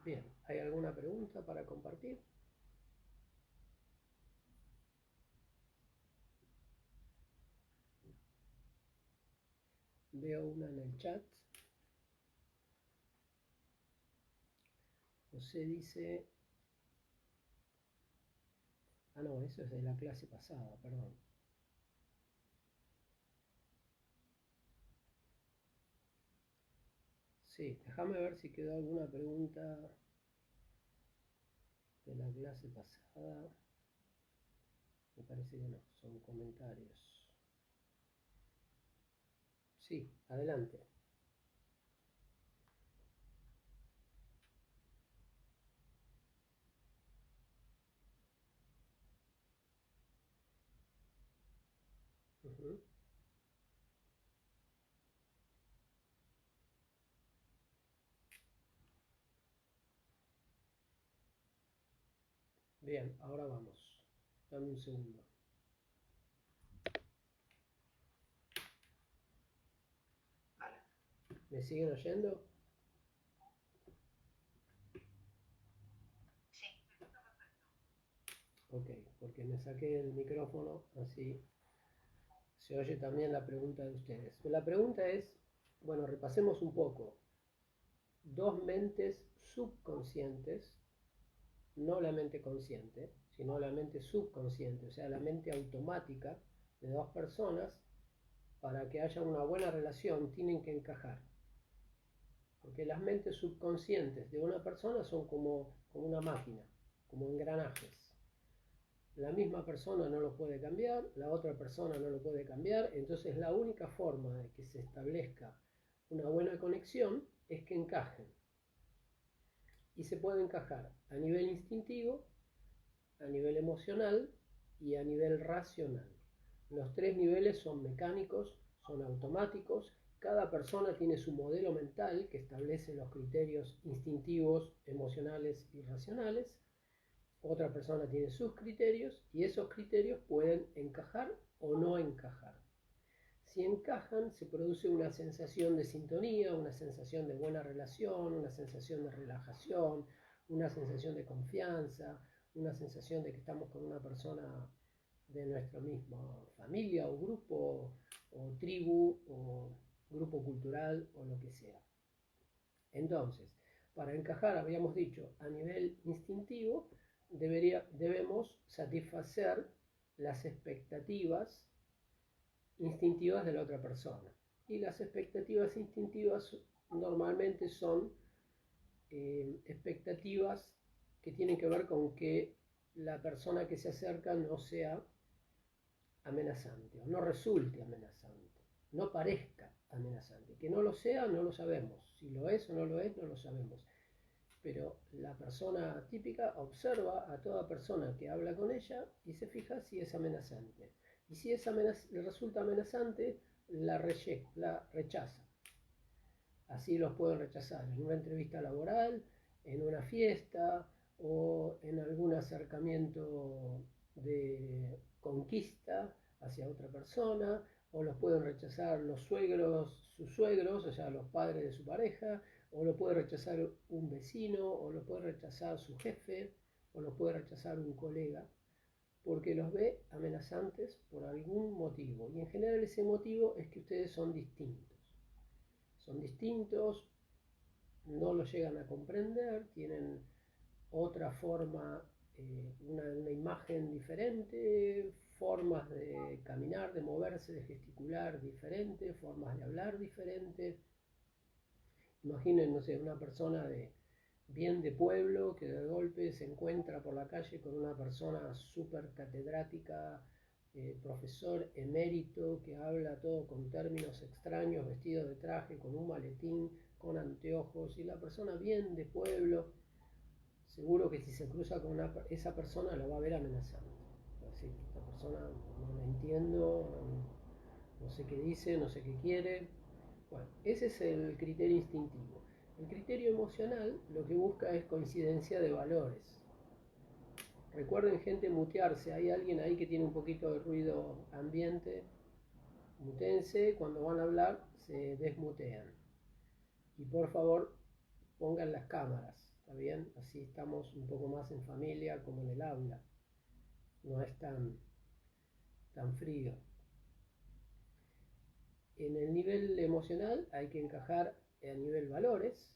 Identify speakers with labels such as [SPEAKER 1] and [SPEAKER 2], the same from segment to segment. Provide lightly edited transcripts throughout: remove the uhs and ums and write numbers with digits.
[SPEAKER 1] Bien, ¿hay alguna pregunta para compartir? Veo una en el chat. José dice... Ah, no, eso es de la clase pasada, perdón. Sí, déjame ver si quedó alguna pregunta de la clase pasada. Me parece que no, son comentarios. Sí, adelante. Ujú. Bien, ahora vamos. Dame un segundo. ¿Me siguen oyendo? Ok, porque me saqué el micrófono, así se oye también la pregunta de ustedes. La pregunta es, bueno, repasemos un poco. Dos mentes subconscientes, no la mente consciente, sino la mente subconsciente, o sea, la mente automática de dos personas, para que haya una buena relación, tienen que encajar. Porque las mentes subconscientes de una persona son como una máquina, como engranajes. La misma persona no lo puede cambiar, la otra persona no lo puede cambiar, entonces la única forma de que se establezca una buena conexión es que encajen. Y se puede encajar a nivel instintivo, a nivel emocional y a nivel racional. Los tres niveles son mecánicos, son automáticos. Cada persona tiene su modelo mental que establece los criterios instintivos, emocionales y racionales. Otra persona tiene sus criterios y esos criterios pueden encajar o no encajar. Si encajan, se produce una sensación de sintonía, una sensación de buena relación, una sensación de relajación, una sensación de confianza, una sensación de que estamos con una persona de nuestra misma familia o grupo o tribu o grupo cultural o lo que sea. Entonces, para encajar, habíamos dicho, a nivel instintivo, debemos satisfacer las expectativas instintivas de la otra persona. Y las expectativas instintivas normalmente son expectativas que tienen que ver con que la persona que se acerca no sea amenazante o no resulte amenazante, no parezca amenazante. Que no lo sea, no lo sabemos. Si lo es o no lo es, no lo sabemos. Pero la persona típica observa a toda persona que habla con ella y se fija si es amenazante. Y si le resulta amenazante, la rechaza. Así los pueden rechazar en una entrevista laboral, en una fiesta o en algún acercamiento de conquista hacia otra persona, o los pueden rechazar los suegros, sus suegros, o sea, los padres de su pareja, o lo puede rechazar un vecino, o lo puede rechazar su jefe, o lo puede rechazar un colega, porque los ve amenazantes por algún motivo. Y en general ese motivo es que ustedes son distintos. Son distintos, no lo llegan a comprender, tienen otra forma, una imagen diferente, formas de caminar, de moverse, de gesticular diferente, formas de hablar diferentes. Imaginen, no sé, una persona bien de pueblo que de golpe se encuentra por la calle con una persona súper catedrática, profesor emérito, que habla todo con términos extraños, vestido de traje, con un maletín, con anteojos, y la persona bien de pueblo, seguro que si se cruza con esa persona la va a ver amenazante. Va a decir, esta persona no la entiendo, no sé qué dice, no sé qué quiere. Bueno, ese es el criterio instintivo. El criterio emocional lo que busca es coincidencia de valores. Recuerden, gente, mutearse. Hay alguien ahí que tiene un poquito de ruido ambiente. Mutense, cuando van a hablar se desmutean. Y por favor, pongan las cámaras. ¿está bien? Así estamos un poco más en familia como en el aula, no es tan frío. En el nivel emocional hay que encajar a nivel valores,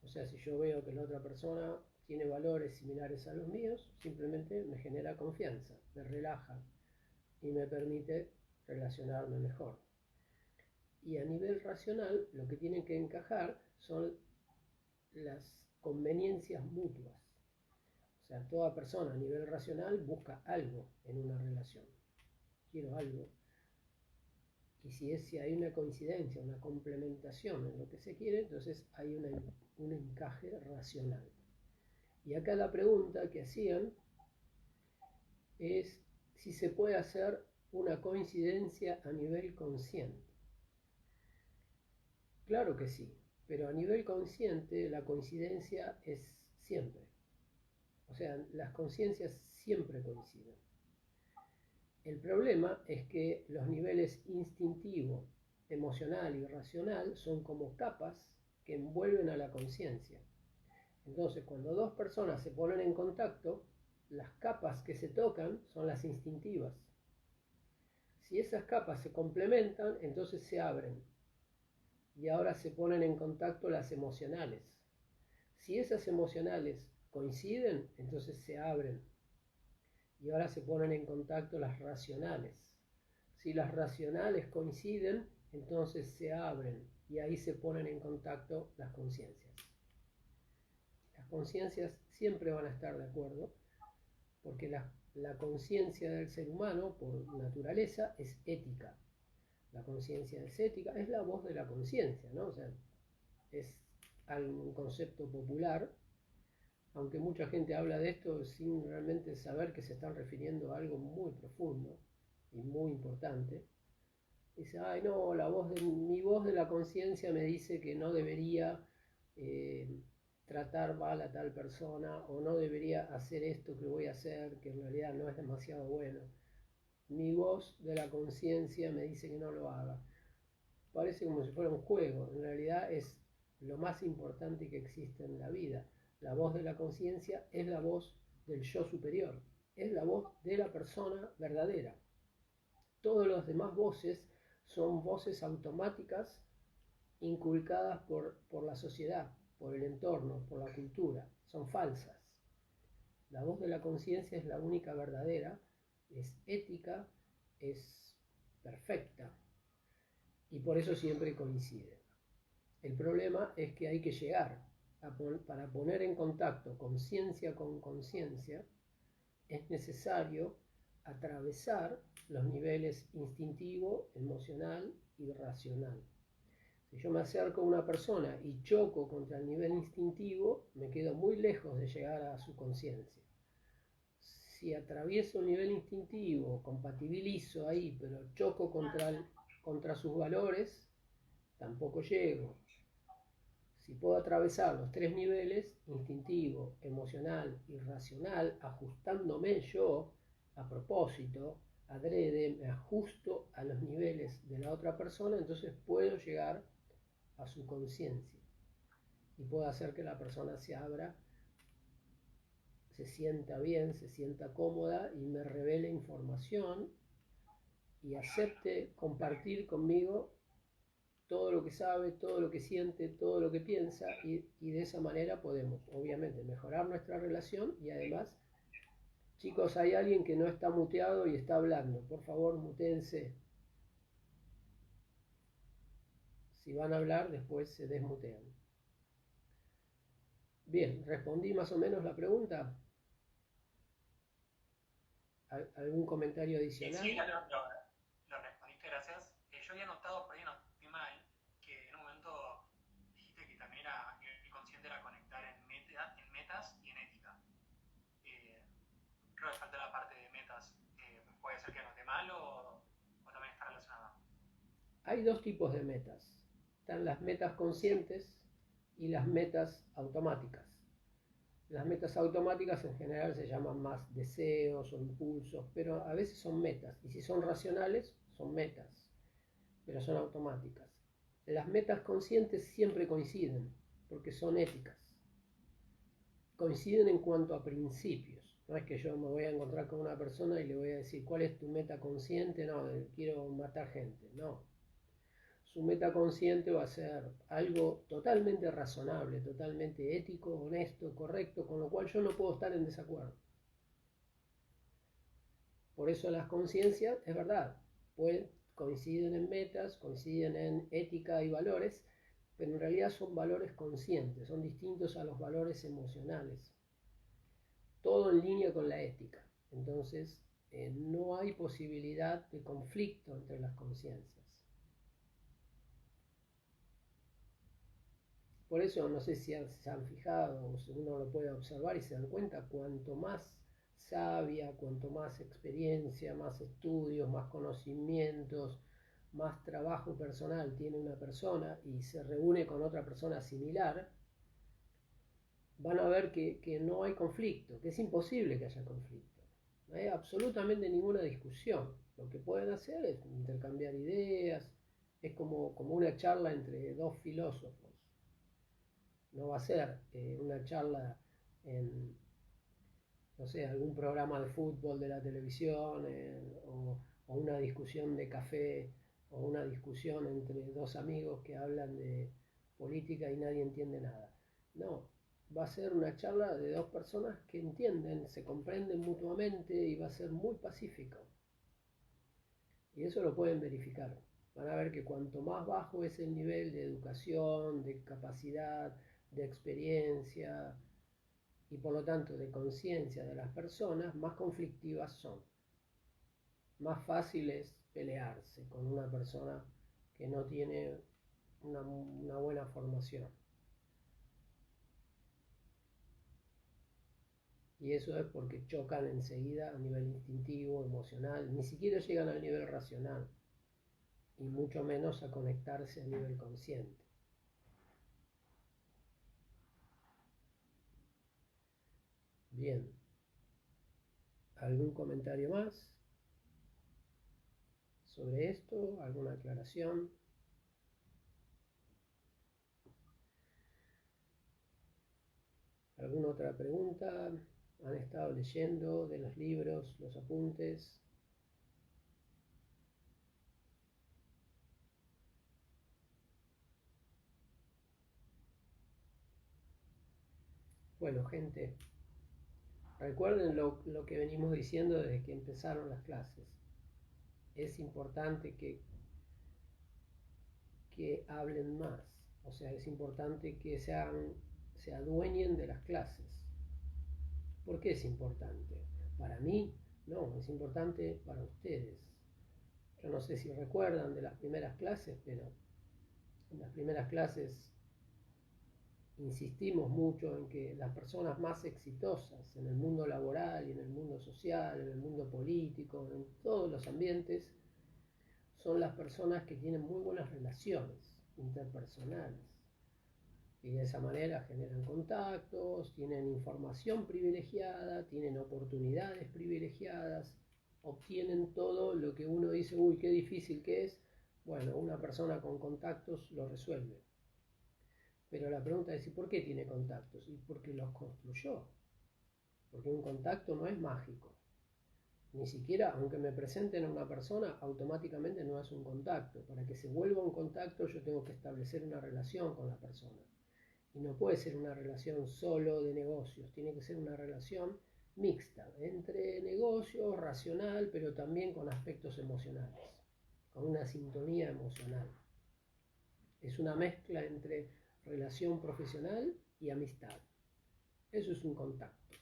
[SPEAKER 1] o sea, si yo veo que la otra persona tiene valores similares a los míos, simplemente me genera confianza, me relaja y me permite relacionarme mejor. Y a nivel racional, lo que tienen que encajar son las conveniencias mutuas. O sea, toda persona a nivel racional busca algo en una relación. Quiero algo. Y si hay una coincidencia, una complementación en lo que se quiere, entonces hay un encaje racional. Y acá la pregunta que hacían es si se puede hacer una coincidencia a nivel consciente. Claro que sí, pero a nivel consciente la coincidencia es siempre. O sea, las conciencias siempre coinciden. El problema es que los niveles instintivo, emocional y racional son como capas que envuelven a la conciencia. Entonces, cuando dos personas se ponen en contacto, las capas que se tocan son las instintivas. Si esas capas se complementan, entonces se abren. Y ahora se ponen en contacto las emocionales. Si esas emocionales coinciden, entonces se abren. Y ahora se ponen en contacto las racionales. Si las racionales coinciden, entonces se abren. Y ahí se ponen en contacto las conciencias. Las conciencias siempre van a estar de acuerdo, porque la conciencia del ser humano, por naturaleza, es ética. La conciencia es ética, es la voz de la conciencia, ¿no? O sea, es un concepto popular, aunque mucha gente habla de esto sin realmente saber que se están refiriendo a algo muy profundo y muy importante. Dice, ay no, mi voz de la conciencia me dice que no debería tratar mal a tal persona, o no debería hacer esto que voy a hacer, que en realidad no es demasiado bueno. Mi voz de la conciencia me dice que no lo haga. Parece como si fuera un juego, en realidad es lo más importante que existe en la vida. La voz de la conciencia es la voz del yo superior, es la voz de la persona verdadera. Todas las demás voces son voces automáticas inculcadas por la sociedad, por el entorno, por la cultura, son falsas. La voz de la conciencia es la única verdadera, es ética, es perfecta y por eso siempre coincide. El problema es que hay que llegar para poner en contacto conciencia con conciencia, es necesario atravesar los niveles instintivo, emocional y racional. Si yo me acerco a una persona y choco contra el nivel instintivo, me quedo muy lejos de llegar a su conciencia. Si atravieso el nivel instintivo, compatibilizo ahí, pero choco contra sus valores, tampoco llego. Si puedo atravesar los tres niveles, instintivo, emocional y racional, ajustándome yo a propósito, adrede, me ajusto a los niveles de la otra persona, entonces puedo llegar a su conciencia y puedo hacer que la persona se abra, se sienta bien, se sienta cómoda y me revele información y acepte compartir conmigo todo lo que sabe, todo lo que siente, todo lo que piensa, y de esa manera podemos, obviamente, mejorar nuestra relación. Y además, chicos, hay alguien que no está muteado y está hablando. Por favor, mutéense. Si van a hablar, después se desmutean. Bien, respondí más o menos la pregunta. ¿Algún comentario adicional?
[SPEAKER 2] Sí, lo respondiste, gracias. Yo había notado, por ahí noté mal, que en un momento dijiste que también era nivel consciente era conectar en metas y en ética. Eh, Creo que falta la parte de metas. ¿Puede ser que noté mal o también está relacionada?
[SPEAKER 1] Hay dos tipos de metas. Están las metas conscientes y las metas automáticas. Las metas automáticas en general se llaman más deseos o impulsos, pero a veces son metas. Y si son racionales, son metas, pero son automáticas. Las metas conscientes siempre coinciden, porque son éticas. coinciden en cuanto a principios. No es que yo me voy a encontrar con una persona y le voy a decir, ¿cuál es tu meta consciente? No, quiero matar gente. No. Su meta consciente va a ser algo totalmente razonable, totalmente ético, honesto, correcto, con lo cual yo no puedo estar en desacuerdo. Por eso las conciencias, es verdad, pues, coinciden en metas, coinciden en ética y valores, pero en realidad son valores conscientes, son distintos a los valores emocionales. Todo en línea con la ética. Entonces, no hay posibilidad de conflicto entre las conciencias. Por eso, no sé si se han fijado o si uno lo puede observar y se dan cuenta, cuanto más sabia, cuanto más experiencia, más estudios, más conocimientos, más trabajo personal tiene una persona y se reúne con otra persona similar, van a ver que no hay conflicto, que es imposible que haya conflicto. No hay absolutamente ninguna discusión. Lo que pueden hacer es intercambiar ideas, es como una charla entre dos filósofos. No va a ser una charla en, no sé, algún programa de fútbol de la televisión o una discusión de café o una discusión entre dos amigos que hablan de política y nadie entiende nada. No, va a ser una charla de dos personas que entienden, se comprenden mutuamente y va a ser muy pacífico. Y eso lo pueden verificar. Van a ver que cuanto más bajo es el nivel de educación, de capacidad, de experiencia y por lo tanto de conciencia de las personas, más conflictivas son. Más fácil es pelearse con una persona que no tiene una buena formación. Y eso es porque chocan enseguida a nivel instintivo, emocional, ni siquiera llegan al nivel racional, y mucho menos a conectarse a nivel consciente. Bien, ¿algún comentario más sobre esto? ¿Alguna aclaración? ¿Alguna otra pregunta? ¿Han estado leyendo de los libros, los apuntes? Bueno, gente, recuerden lo que venimos diciendo desde que empezaron las clases. Es importante que hablen más, o sea, es importante que se adueñen de las clases. ¿Por qué es importante? Para mí, no, es importante para ustedes. Yo no sé si recuerdan de las primeras clases, pero en las primeras clases insistimos mucho en que las personas más exitosas en el mundo laboral y en el mundo social, en el mundo político, en todos los ambientes, son las personas que tienen muy buenas relaciones interpersonales. Y de esa manera generan contactos, tienen información privilegiada, tienen oportunidades privilegiadas, obtienen todo lo que uno dice, uy, qué difícil que es. Bueno, una persona con contactos lo resuelve. Pero la pregunta es, ¿y por qué tiene contactos? Y porque los construyó. Porque un contacto no es mágico. Ni siquiera, aunque me presenten a una persona, automáticamente no es un contacto. Para que se vuelva un contacto, yo tengo que establecer una relación con la persona. Y no puede ser una relación solo de negocios, tiene que ser una relación mixta, entre negocios, racional, pero también con aspectos emocionales, con una sintonía emocional. Es una mezcla entre relación profesional y amistad. Eso es un contacto.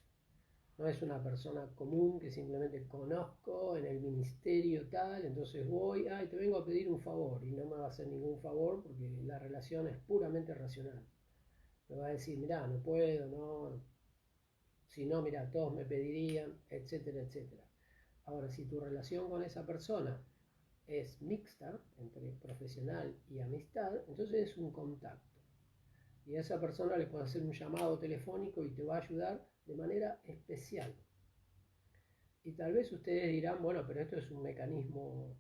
[SPEAKER 1] No es una persona común que simplemente conozco en el ministerio tal, entonces voy, ay, te vengo a pedir un favor y no me va a hacer ningún favor porque la relación es puramente racional. Me va a decir, mirá, no puedo, no, si no, mirá, todos me pedirían, etcétera, etcétera. Ahora, si tu relación con esa persona es mixta, entre profesional y amistad, entonces es un contacto. Y a esa persona le puede hacer un llamado telefónico y te va a ayudar de manera especial. Y tal vez ustedes dirán, bueno, pero esto es un mecanismo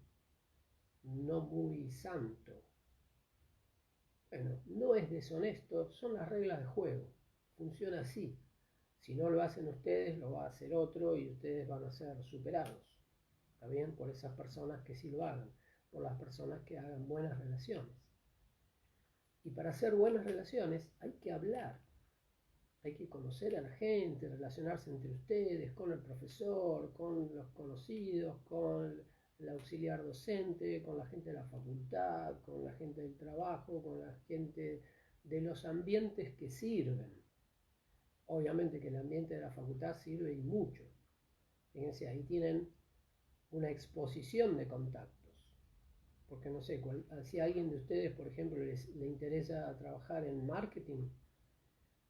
[SPEAKER 1] no muy santo. Bueno, no es deshonesto, son las reglas de juego. Funciona así. Si no lo hacen ustedes, lo va a hacer otro y ustedes van a ser superados. ¿Está bien? Por esas personas que sí lo hagan, por las personas que hagan buenas relaciones. Y para hacer buenas relaciones hay que hablar, hay que conocer a la gente, relacionarse entre ustedes, con el profesor, con los conocidos, con el auxiliar docente, con la gente de la facultad, con la gente del trabajo, con la gente de los ambientes que sirven. Obviamente que el ambiente de la facultad sirve y mucho. Fíjense, ahí tienen una exposición de contactos. Porque no sé, si a alguien de ustedes, por ejemplo, le interesa trabajar en marketing,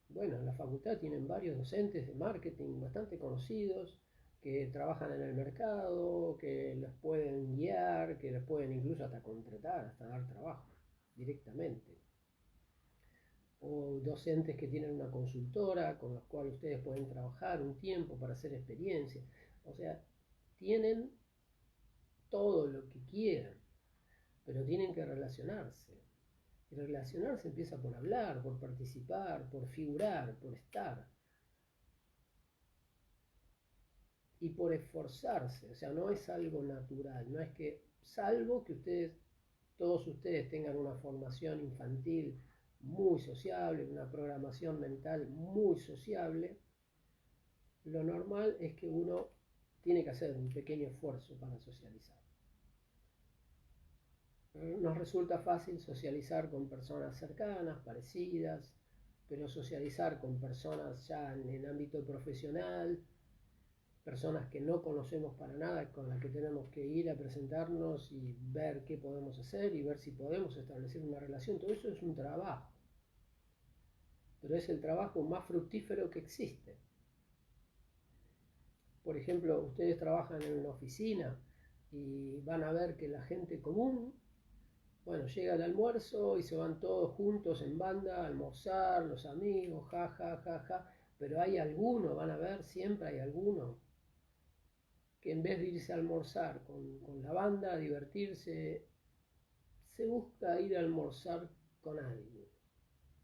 [SPEAKER 1] bueno, en la facultad tienen varios docentes de marketing bastante conocidos que trabajan en el mercado, que los pueden guiar, que les pueden incluso hasta contratar, hasta dar trabajo directamente. O docentes que tienen una consultora con los cuales ustedes pueden trabajar un tiempo para hacer experiencia. O sea, tienen todo lo que quieran, pero tienen que relacionarse. Y relacionarse empieza por hablar, por participar, por figurar, por estar. Y por esforzarse. O sea, no es algo natural. No es que, salvo que todos ustedes tengan una formación infantil muy sociable, una programación mental muy sociable, lo normal es que uno tiene que hacer un pequeño esfuerzo para socializar. Nos resulta fácil socializar con personas cercanas, parecidas, pero socializar con personas ya en el ámbito profesional, personas que no conocemos para nada, con las que tenemos que ir a presentarnos y ver qué podemos hacer y ver si podemos establecer una relación, todo eso es un trabajo, pero es el trabajo más fructífero que existe. Por ejemplo, ustedes trabajan en una oficina y van a ver que la gente común, bueno, llega el almuerzo y se van todos juntos en banda a almorzar, los amigos, ja, ja, ja, ja, pero hay alguno, van a ver, siempre hay alguno, que en vez de irse a almorzar con la banda, a divertirse, se busca ir a almorzar con alguien,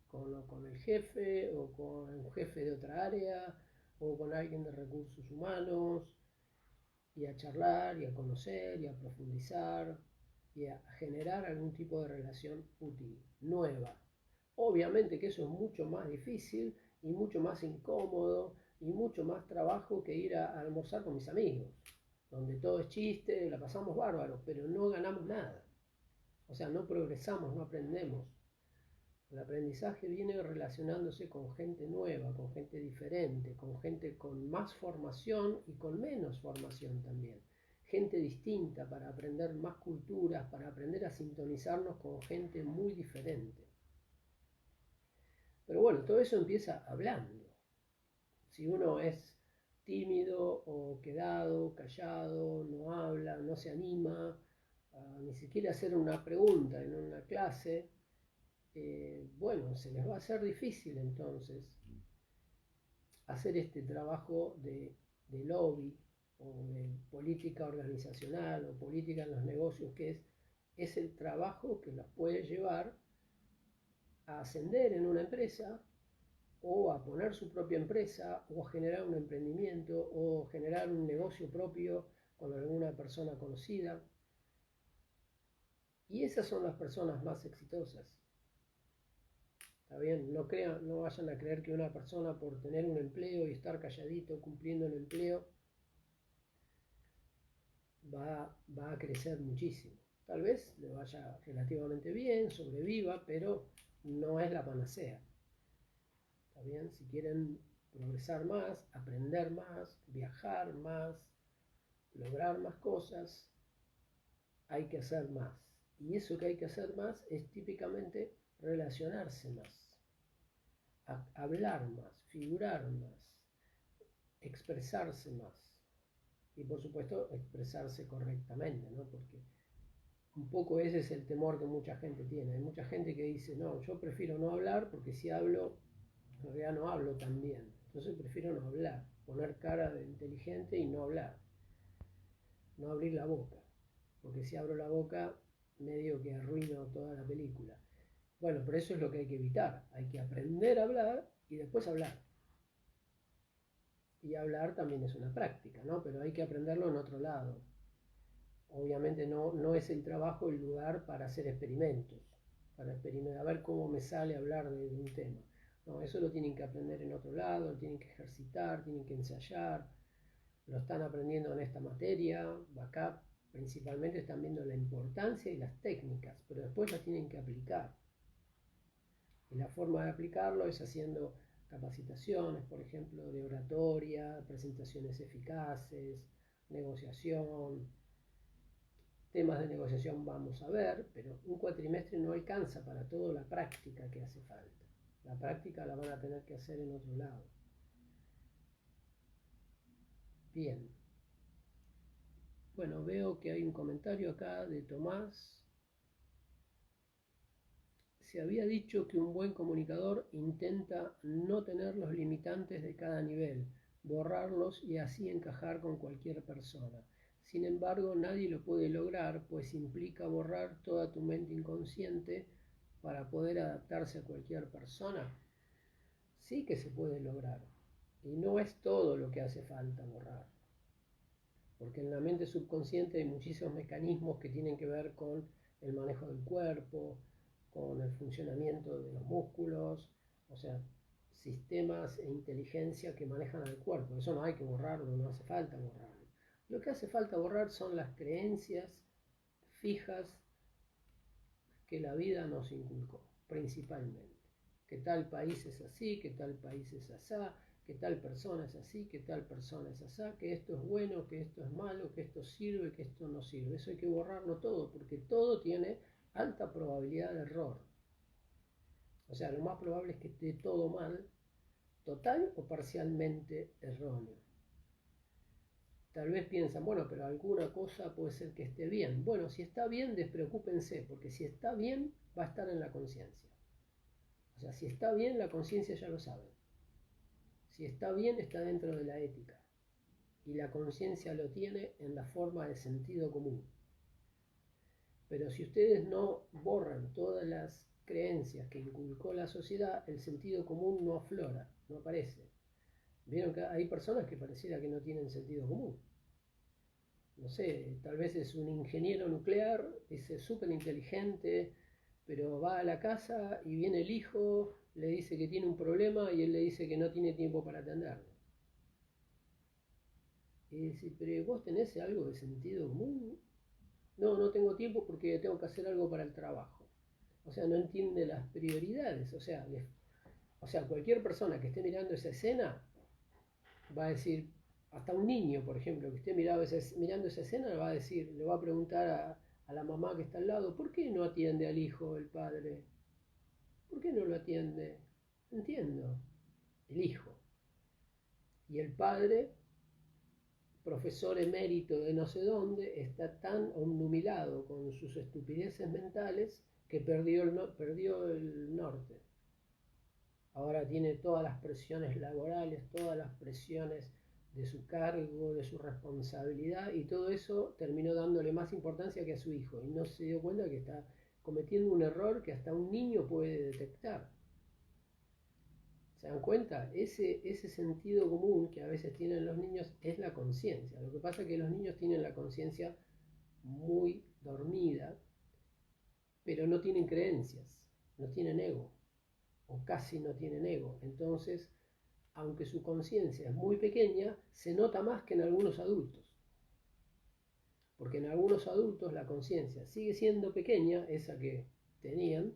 [SPEAKER 1] con el jefe o con un jefe de otra área o con alguien de recursos humanos y a charlar y a conocer y a profundizar y a generar algún tipo de relación útil, nueva. Obviamente que eso es mucho más difícil y mucho más incómodo y mucho más trabajo que ir a almorzar con mis amigos, donde todo es chiste, la pasamos bárbaro, pero no ganamos nada. O sea, no progresamos, no aprendemos. El aprendizaje viene relacionándose con gente nueva, con gente diferente, con gente con más formación y con menos formación también. Gente distinta para aprender más culturas, para aprender a sintonizarnos con gente muy diferente. Pero bueno, todo eso empieza hablando. Si uno es tímido o quedado, callado, no habla, no se anima, ni siquiera hacer una pregunta en una clase, bueno, se les va a hacer difícil entonces hacer este trabajo de lobby o de política organizacional o política en los negocios, que es el trabajo que los puede llevar a ascender en una empresa o a poner su propia empresa o a generar un emprendimiento o generar un negocio propio con alguna persona conocida. Y esas son las personas más exitosas. ¿Está bien? No vayan a creer que una persona por tener un empleo y estar calladito cumpliendo el empleo va a crecer muchísimo. Tal vez le vaya relativamente bien, sobreviva, pero no es la panacea. ¿Está bien? Si quieren progresar más, aprender más, viajar más, lograr más cosas, hay que hacer más. Y eso que hay que hacer más es típicamente relacionarse más, hablar más, figurar más, expresarse más. Y por supuesto expresarse correctamente, ¿no? Porque un poco ese es el temor que mucha gente tiene. Hay mucha gente que dice, no, yo prefiero no hablar porque si hablo, en realidad no hablo tan bien. Entonces prefiero no hablar, poner cara de inteligente y no hablar. No abrir la boca. Porque si abro la boca, medio que arruino toda la película. Bueno, pero eso es lo que hay que evitar. Hay que aprender a hablar y después hablar. Y hablar también es una práctica, ¿no? Pero hay que aprenderlo en otro lado. Obviamente no es el trabajo el lugar para hacer experimentos, para experimentar, a ver cómo me sale hablar de un tema. No, eso lo tienen que aprender en otro lado, lo tienen que ejercitar, tienen que ensayar, lo están aprendiendo en esta materia, acá principalmente están viendo la importancia y las técnicas, pero después las tienen que aplicar. Y la forma de aplicarlo es haciendo capacitaciones, por ejemplo, de oratoria, presentaciones eficaces, negociación. Temas de negociación vamos a ver, pero un cuatrimestre no alcanza para toda la práctica que hace falta. La práctica la van a tener que hacer en otro lado. Bien. Bueno, veo que hay un comentario acá de Tomás. Se había dicho que un buen comunicador intenta no tener los limitantes de cada nivel, borrarlos y así encajar con cualquier persona. Sin embargo, nadie lo puede lograr, pues implica borrar toda tu mente inconsciente para poder adaptarse a cualquier persona. Sí que se puede lograr, y no es todo lo que hace falta borrar, porque en la mente subconsciente hay muchísimos mecanismos que tienen que ver con el manejo del cuerpo, con el funcionamiento de los músculos, o sea, sistemas e inteligencia que manejan al cuerpo. Eso no hay que borrarlo, no hace falta borrarlo. Lo que hace falta borrar son las creencias fijas que la vida nos inculcó, principalmente. Que tal país es así, que tal país es asá, que tal persona es así, que tal persona es asá, que esto es bueno, que esto es malo, que esto sirve, que esto no sirve. Eso hay que borrarlo todo, porque todo tiene alta probabilidad de error. O sea, lo más probable es que esté todo mal, total o parcialmente erróneo. Tal vez piensan, bueno, pero alguna cosa puede ser que esté bien. Bueno, si está bien, despreocúpense, porque si está bien, va a estar en la conciencia. O sea, si está bien, la conciencia ya lo sabe. Si está bien, está dentro de la ética. Y la conciencia lo tiene en la forma de sentido común. Pero si ustedes no borran todas las creencias que inculcó la sociedad, el sentido común no aflora, no aparece. Vieron que hay personas que pareciera que no tienen sentido común. No sé, tal vez es un ingeniero nuclear, es súper inteligente, pero va a la casa y viene el hijo, le dice que tiene un problema y él le dice que no tiene tiempo para atenderlo. Y dice, pero ¿vos tenés algo de sentido común? No, no tengo tiempo porque tengo que hacer algo para el trabajo. O sea, no entiende las prioridades. O sea, cualquier persona que esté mirando esa escena va a decir, hasta un niño, por ejemplo, que esté mirando esa escena, le va a decir, le va a preguntar a la mamá que está al lado, ¿por qué no atiende al hijo el padre? ¿Por qué no lo atiende? Entiendo, el hijo. Y el padre, profesor emérito de no sé dónde, está tan obnubilado con sus estupideces mentales que perdió el norte. Ahora tiene todas las presiones laborales, todas las presiones de su cargo, de su responsabilidad, y todo eso terminó dándole más importancia que a su hijo, y no se dio cuenta que está cometiendo un error que hasta un niño puede detectar. ¿Se dan cuenta? Ese sentido común que a veces tienen los niños es la conciencia. Lo que pasa es que los niños tienen la conciencia muy dormida, pero no tienen creencias, no tienen ego, o casi no tienen ego. Entonces, aunque su conciencia es muy pequeña, se nota más que en algunos adultos. Porque en algunos adultos la conciencia sigue siendo pequeña, esa que tenían,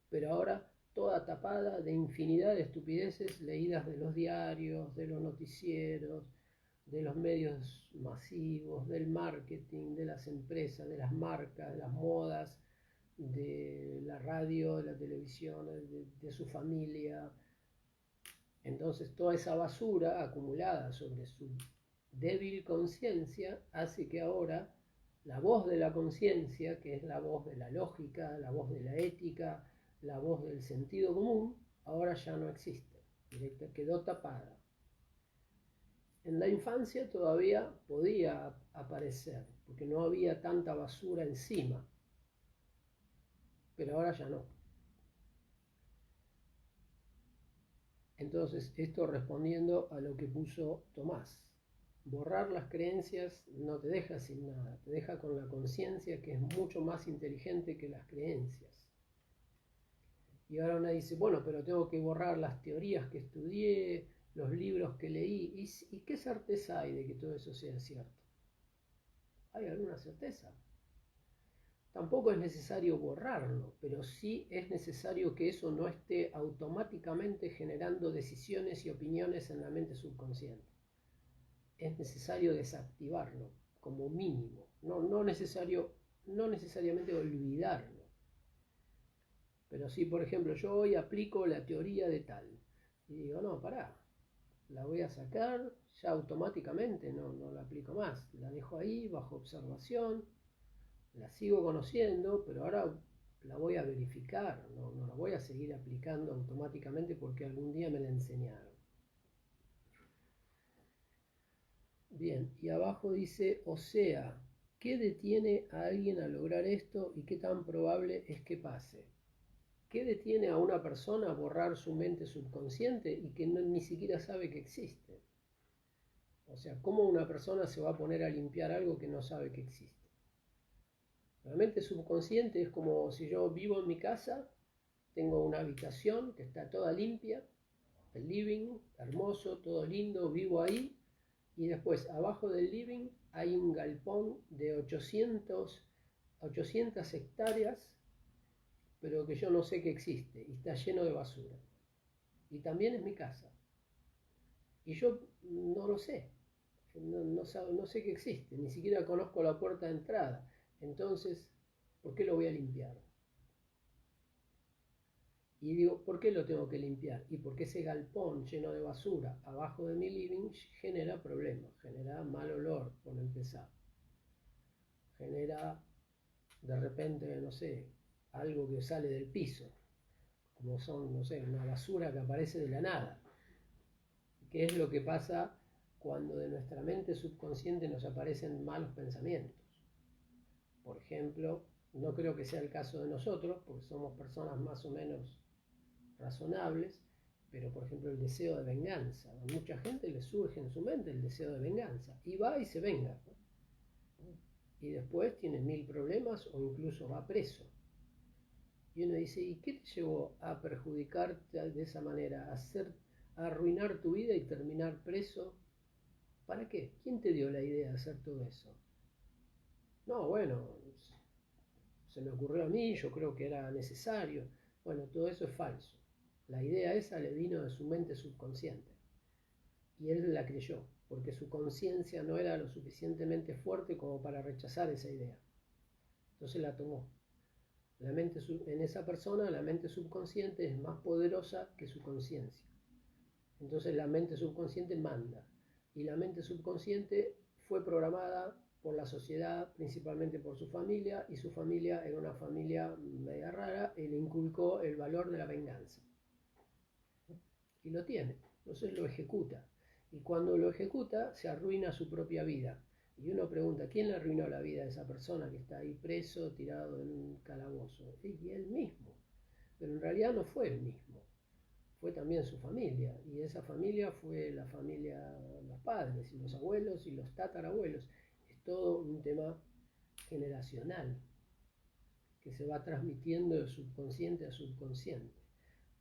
[SPEAKER 1] pero ahora toda tapada de infinidad de estupideces leídas de los diarios, de los noticieros, de los medios masivos, del marketing, de las empresas, de las marcas, de las modas, de la radio, de la televisión, de su familia. Entonces toda esa basura acumulada sobre su débil conciencia hace que ahora la voz de la conciencia, que es la voz de la lógica, la voz de la ética, la voz del sentido común, ahora ya no existe, quedó tapada. En la infancia todavía podía aparecer, porque no había tanta basura encima, pero ahora ya no. Entonces, esto respondiendo a lo que puso Tomás. Borrar las creencias no te deja sin nada, te deja con la conciencia que es mucho más inteligente que las creencias. Y ahora una dice, bueno, pero tengo que borrar las teorías que estudié, los libros que leí. ¿Y qué certeza hay de que todo eso sea cierto? ¿Hay alguna certeza? Tampoco es necesario borrarlo, pero sí es necesario que eso no esté automáticamente generando decisiones y opiniones en la mente subconsciente. Es necesario desactivarlo como mínimo, no necesariamente olvidarlo. Pero si, por ejemplo, yo hoy aplico la teoría de tal y digo, no, pará, la voy a sacar, ya automáticamente no la aplico más, la dejo ahí bajo observación, la sigo conociendo, pero ahora la voy a verificar, no la voy a seguir aplicando automáticamente porque algún día me la enseñaron. Bien, y abajo dice, o sea, ¿qué detiene a alguien a lograr esto y qué tan probable es que pase? ¿Qué detiene a una persona a borrar su mente subconsciente y que ni siquiera sabe que existe? O sea, ¿cómo una persona se va a poner a limpiar algo que no sabe que existe? La mente subconsciente es como si yo vivo en mi casa, tengo una habitación que está toda limpia, el living, hermoso, todo lindo, vivo ahí, y después abajo del living hay un galpón de 800 hectáreas, pero que yo no sé que existe, y está lleno de basura. Y también es mi casa. Y yo no lo sé, no sé que existe, ni siquiera conozco la puerta de entrada. Entonces, ¿por qué lo voy a limpiar? Y digo, ¿por qué lo tengo que limpiar? Y porque ese galpón lleno de basura abajo de mi living genera problemas, genera mal olor, por empezar. Genera de repente, no sé, algo que sale del piso, como son, no sé, una basura que aparece de la nada. ¿Qué es lo que pasa cuando de nuestra mente subconsciente nos aparecen malos pensamientos? Por ejemplo, no creo que sea el caso de nosotros, porque somos personas más o menos razonables, pero por ejemplo el deseo de venganza. A mucha gente le surge en su mente el deseo de venganza y va y se venga. Y después tiene 1000 problemas o incluso va preso. Y uno dice, ¿y qué te llevó a perjudicarte de esa manera? A arruinar tu vida y terminar preso. ¿Para qué? ¿Quién te dio la idea de hacer todo eso? No, bueno, se me ocurrió a mí, yo creo que era necesario. Bueno, todo eso es falso. La idea esa le vino de su mente subconsciente. Y él la creyó, porque su conciencia no era lo suficientemente fuerte como para rechazar esa idea. Entonces la tomó. En esa persona la mente subconsciente es más poderosa que su conciencia. Entonces la mente subconsciente manda. Y la mente subconsciente fue programada por la sociedad, principalmente por su familia, y su familia era una familia media rara, y le inculcó el valor de la venganza. Y lo tiene, entonces lo ejecuta. Y cuando lo ejecuta, se arruina su propia vida. Y uno pregunta, ¿quién le arruinó la vida a esa persona que está ahí preso, tirado en un calabozo? Y él mismo. Pero en realidad no fue él mismo. Fue también su familia. Y esa familia fue la familia, los padres y los abuelos y los tatarabuelos. Es todo un tema generacional que se va transmitiendo de subconsciente a subconsciente.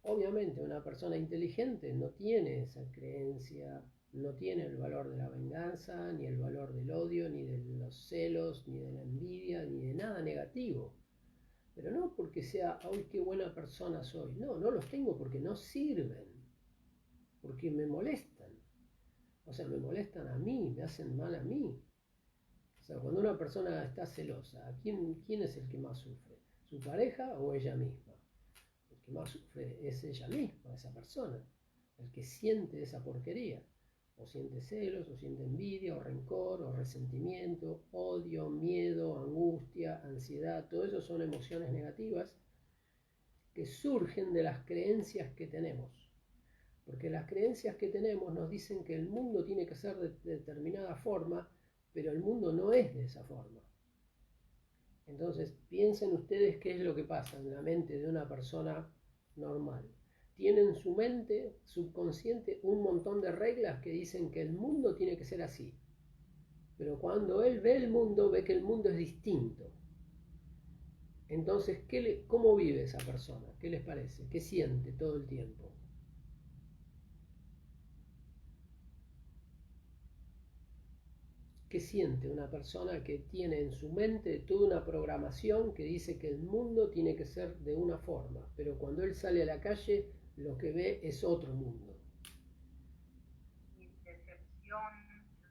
[SPEAKER 1] Obviamente una persona inteligente no tiene esa creencia, no tiene el valor de la venganza, ni el valor del odio, ni de los celos, ni de la envidia, ni de nada negativo. Pero no porque sea, ¡ay, qué buena persona soy! No los tengo porque no sirven, porque me molestan. O sea, me molestan a mí, me hacen mal a mí. O sea, cuando una persona está celosa, ¿quién es el que más sufre? ¿Su pareja o ella misma? El que más sufre es ella misma, esa persona, el que siente esa porquería, o siente celos, o siente envidia, o rencor, o resentimiento, odio, miedo, angustia, ansiedad, todo eso son emociones negativas que surgen de las creencias que tenemos, porque las creencias que tenemos nos dicen que el mundo tiene que ser de determinada forma, pero el mundo no es de esa forma. Entonces, piensen ustedes qué es lo que pasa en la mente de una persona normal. tiene en su mente subconsciente un montón de reglas que dicen que el mundo tiene que ser así. Pero cuando él ve el mundo, ve que el mundo es distinto. Entonces, ¿cómo vive esa persona? ¿Qué les parece? ¿Qué siente todo el tiempo? ¿Qué siente una persona que tiene en su mente toda una programación que dice que el mundo tiene que ser de una forma, pero cuando él sale a la calle lo que ve es otro mundo?
[SPEAKER 3] Decepción,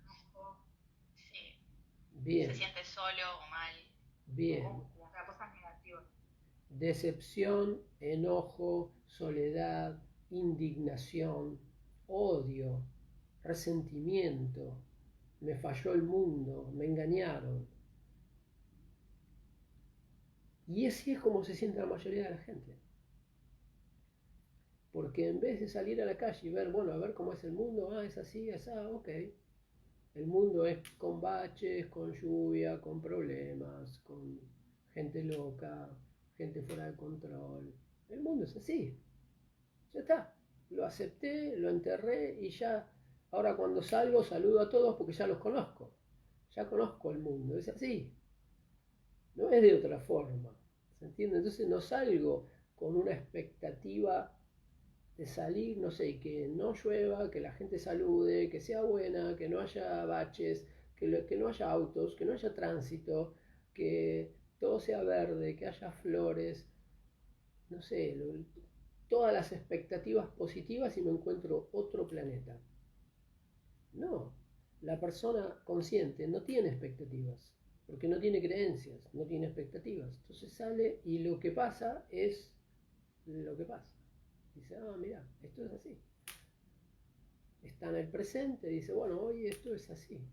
[SPEAKER 3] enojo.
[SPEAKER 4] Sí.
[SPEAKER 1] Bien.
[SPEAKER 4] Se siente solo o mal.
[SPEAKER 1] Bien.
[SPEAKER 3] O sea, cosas negativas.
[SPEAKER 1] Decepción, enojo, soledad, indignación, odio, resentimiento. Me falló el mundo, me engañaron. Y así es como se siente la mayoría de la gente. Porque en vez de salir a la calle y ver, bueno, a ver cómo es el mundo, es así, ok. El mundo es con baches, con lluvia, con problemas, con gente loca, gente fuera de control. El mundo es así. Ya está. Lo acepté, lo enterré y ya. Ahora cuando salgo saludo a todos porque ya los conozco. Ya conozco el mundo. Es así. No es de otra forma. ¿Se entiende? Entonces no salgo con una expectativa de salir, no sé, que no llueva, que la gente salude, que sea buena, que no haya baches, que no haya autos, que no haya tránsito, que todo sea verde, que haya flores, no sé, todas las expectativas positivas y me encuentro otro planeta. No, la persona consciente no tiene expectativas, porque no tiene creencias, no tiene expectativas. Entonces sale y lo que pasa es lo que pasa. Dice, mira, esto es así. Está en el presente, dice, bueno, hoy esto es así.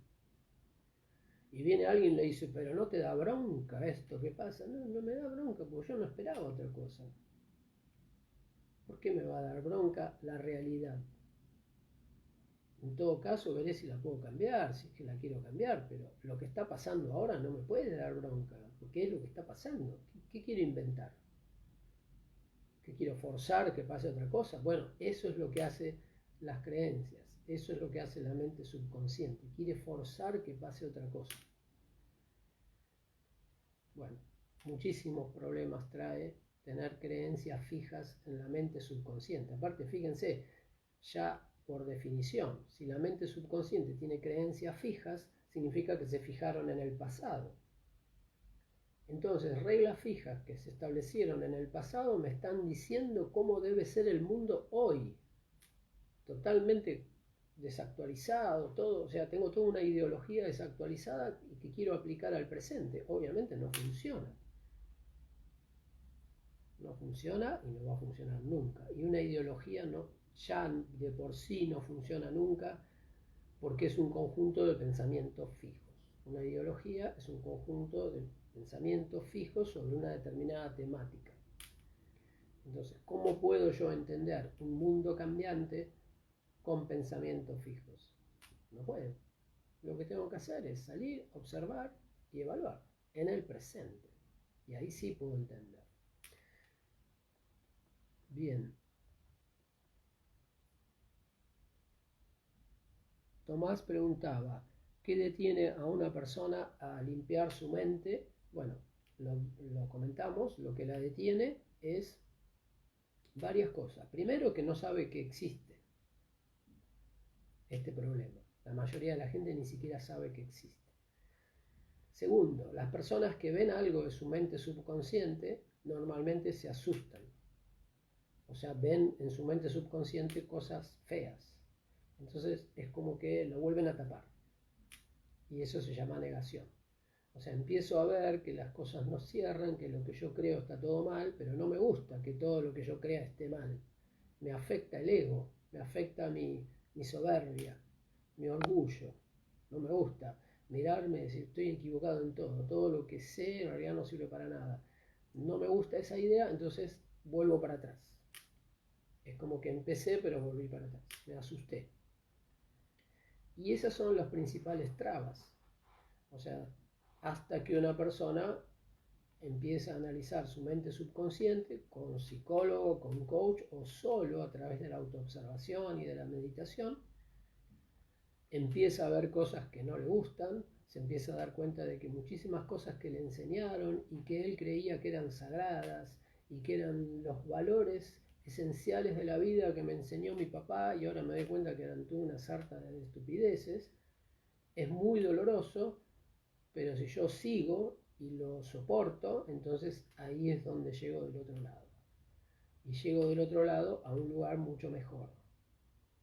[SPEAKER 1] Y viene alguien y le dice, pero no te da bronca esto, ¿qué pasa? No, no me da bronca, porque yo no esperaba otra cosa. ¿Por qué me va a dar bronca la realidad? En todo caso, veré si la puedo cambiar, si es que la quiero cambiar, pero lo que está pasando ahora no me puede dar bronca, porque es lo que está pasando. ¿Qué quiero inventar? ¿Qué quiero forzar que pase otra cosa? Bueno, eso es lo que hace las creencias, eso es lo que hace la mente subconsciente, quiere forzar que pase otra cosa. Bueno, muchísimos problemas trae tener creencias fijas en la mente subconsciente. Aparte, fíjense, ya por definición, si la mente subconsciente tiene creencias fijas, significa que se fijaron en el pasado. Entonces, reglas fijas que se establecieron en el pasado me están diciendo cómo debe ser el mundo hoy. Totalmente desactualizado, todo, o sea, tengo toda una ideología desactualizada y que quiero aplicar al presente. Obviamente no funciona. No funciona y no va a funcionar nunca. Y una ideología no, ya de por sí no funciona nunca porque es un conjunto de pensamientos fijos. Una ideología es un conjunto de pensamientos fijos sobre una determinada temática. Entonces, ¿cómo puedo yo entender un mundo cambiante con pensamientos fijos? No puedo. Lo que tengo que hacer es salir, observar y evaluar en el presente. Y ahí sí puedo entender. Bien. Tomás preguntaba, ¿qué detiene a una persona a limpiar su mente? Bueno, lo comentamos, lo que la detiene es varias cosas. Primero, que no sabe que existe este problema. La mayoría de la gente ni siquiera sabe que existe. Segundo, las personas que ven algo de su mente subconsciente normalmente se asustan. O sea, ven en su mente subconsciente cosas feas. Entonces es como que lo vuelven a tapar. Y eso se llama negación. O sea, empiezo a ver que las cosas no cierran, que lo que yo creo está todo mal, pero no me gusta que todo lo que yo crea esté mal. Me afecta el ego, me afecta mi soberbia, mi orgullo. No me gusta mirarme y decir estoy equivocado en todo, todo lo que sé en realidad no sirve para nada. No me gusta esa idea, entonces vuelvo para atrás. Es como que empecé pero volví para atrás, me asusté. Y esas son las principales trabas. O sea, hasta que una persona empieza a analizar su mente subconsciente con psicólogo, con coach o solo a través de la autoobservación y de la meditación, empieza a ver cosas que no le gustan, se empieza a dar cuenta de que muchísimas cosas que le enseñaron y que él creía que eran sagradas y que eran los valores esenciales de la vida que me enseñó mi papá y ahora me doy cuenta que eran toda una sarta de estupideces, es muy doloroso, pero si yo sigo y lo soporto, entonces ahí es donde llego del otro lado. Y llego del otro lado a un lugar mucho mejor,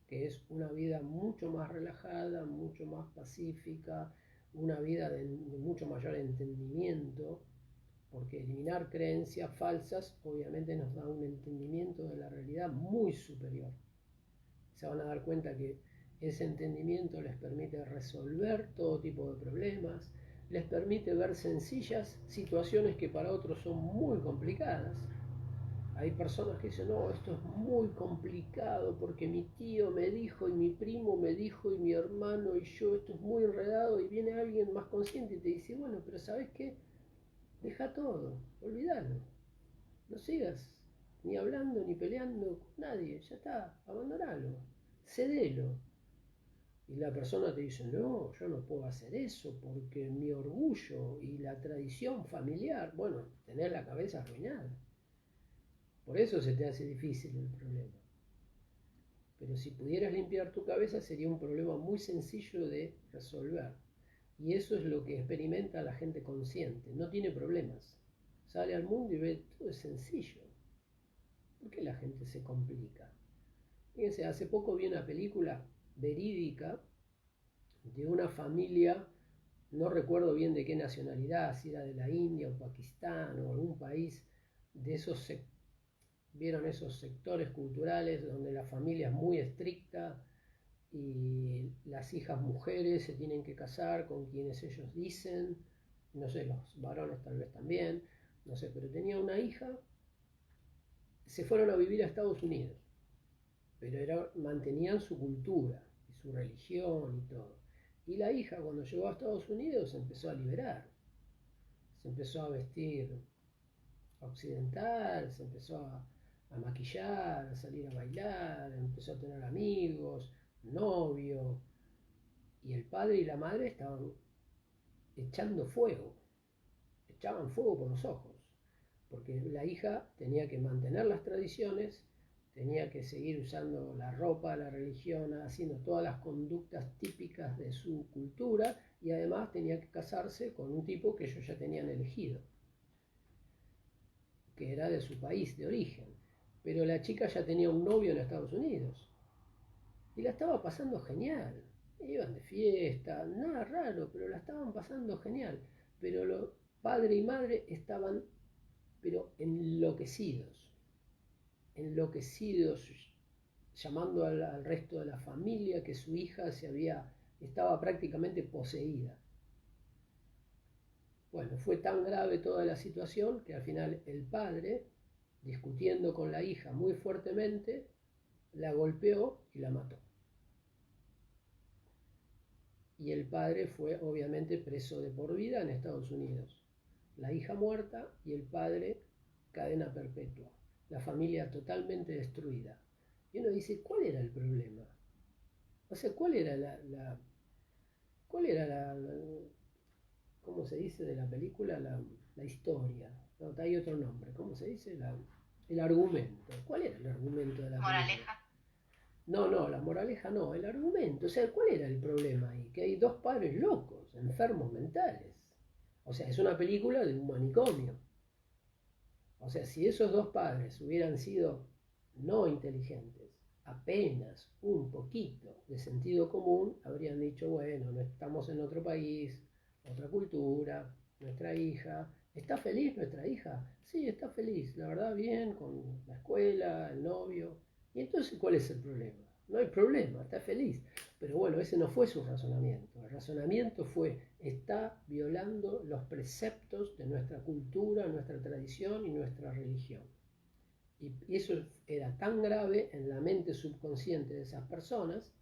[SPEAKER 1] que es una vida mucho más relajada, mucho más pacífica, una vida de mucho mayor entendimiento, porque eliminar creencias falsas obviamente nos da un entendimiento de la realidad muy superior. Se van a dar cuenta que ese entendimiento les permite resolver todo tipo de problemas, les permite ver sencillas situaciones que para otros son muy complicadas. Hay personas que dicen, no, esto es muy complicado porque mi tío me dijo y mi primo me dijo y mi hermano y yo, esto es muy enredado, y viene alguien más consciente y te dice, bueno, pero ¿sabes qué? Deja todo, olvídalo, no sigas ni hablando ni peleando con nadie, ya está, abandonalo, cedelo. Y la persona te dice, no, yo no puedo hacer eso porque mi orgullo y la tradición familiar, bueno, tenés la cabeza arruinada. Por eso se te hace difícil el problema. Pero si pudieras limpiar tu cabeza sería un problema muy sencillo de resolver. Y eso es lo que experimenta la gente consciente. No tiene problemas. Sale al mundo y ve todo es sencillo. ¿Por qué la gente se complica? Fíjense, hace poco vi una película verídica de una familia, no recuerdo bien de qué nacionalidad, si era de la India o Pakistán o algún país de esos sectores. Vieron esos sectores culturales donde la familia es muy estricta y las hijas mujeres se tienen que casar con quienes ellos dicen, no sé, los varones tal vez también, no sé, pero tenía una hija, se fueron a vivir a Estados Unidos, pero mantenían su cultura y su religión y todo. Y la hija cuando llegó a Estados Unidos se empezó a liberar, se empezó a vestir occidental, se empezó a maquillar, a salir a bailar, empezó a tener amigos, novio, y el padre y la madre estaban echando fuego, echaban fuego por los ojos, porque la hija tenía que mantener las tradiciones, tenía que seguir usando la ropa, la religión, haciendo todas las conductas típicas de su cultura y además tenía que casarse con un tipo que ellos ya tenían elegido, que era de su país de origen. Pero la chica ya tenía un novio en Estados Unidos y la estaba pasando genial. Iban de fiesta, nada raro, pero la estaban pasando genial. Pero padre y madre estaban, pero enloquecidos, llamando al resto de la familia que su hija estaba prácticamente poseída. Bueno, fue tan grave toda la situación que al final el padre, discutiendo con la hija muy fuertemente, la golpeó y la mató. Y el padre fue obviamente preso de por vida en Estados Unidos. La hija muerta y el padre cadena perpetua. La familia totalmente destruida. Y uno dice, ¿cuál era el problema? O sea, ¿cuál era ¿cómo se dice de la película? La historia. No, hay otro nombre. ¿Cómo se dice? El argumento. ¿Cuál era el argumento de la película?
[SPEAKER 4] Moraleja.
[SPEAKER 1] No, la moraleja no, el argumento. O sea, ¿cuál era el problema ahí? Que hay dos padres locos, enfermos mentales. O sea, es una película de un manicomio. O sea, si esos dos padres hubieran sido no inteligentes, apenas un poquito de sentido común, habrían dicho, bueno, no estamos en otro país, otra cultura, nuestra hija. ¿Está feliz nuestra hija? Sí, está feliz, la verdad, bien, con la escuela, el novio. ¿Y entonces cuál es el problema? No hay problema, está feliz. Pero bueno, ese no fue su razonamiento. El razonamiento fue, está violando los preceptos de nuestra cultura, nuestra tradición y nuestra religión. Y eso era tan grave en la mente subconsciente de esas personas,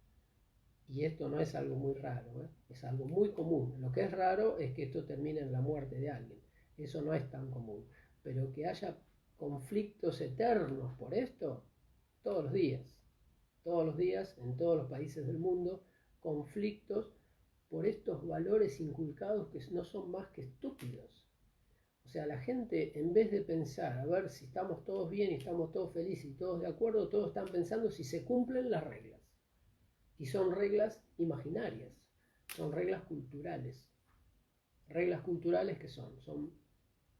[SPEAKER 1] y esto no es algo muy raro, es algo muy común. Lo que es raro es que esto termine en la muerte de alguien. eso no es tan común. Pero que haya conflictos eternos por esto, todos los días, en todos los países del mundo, conflictos por estos valores inculcados que no son más que estúpidos. O sea, la gente, en vez de pensar, a ver si estamos todos bien y estamos todos felices y todos de acuerdo, todos están pensando si se cumplen las reglas. Y son reglas imaginarias, son reglas culturales. ¿Reglas culturales qué son? Son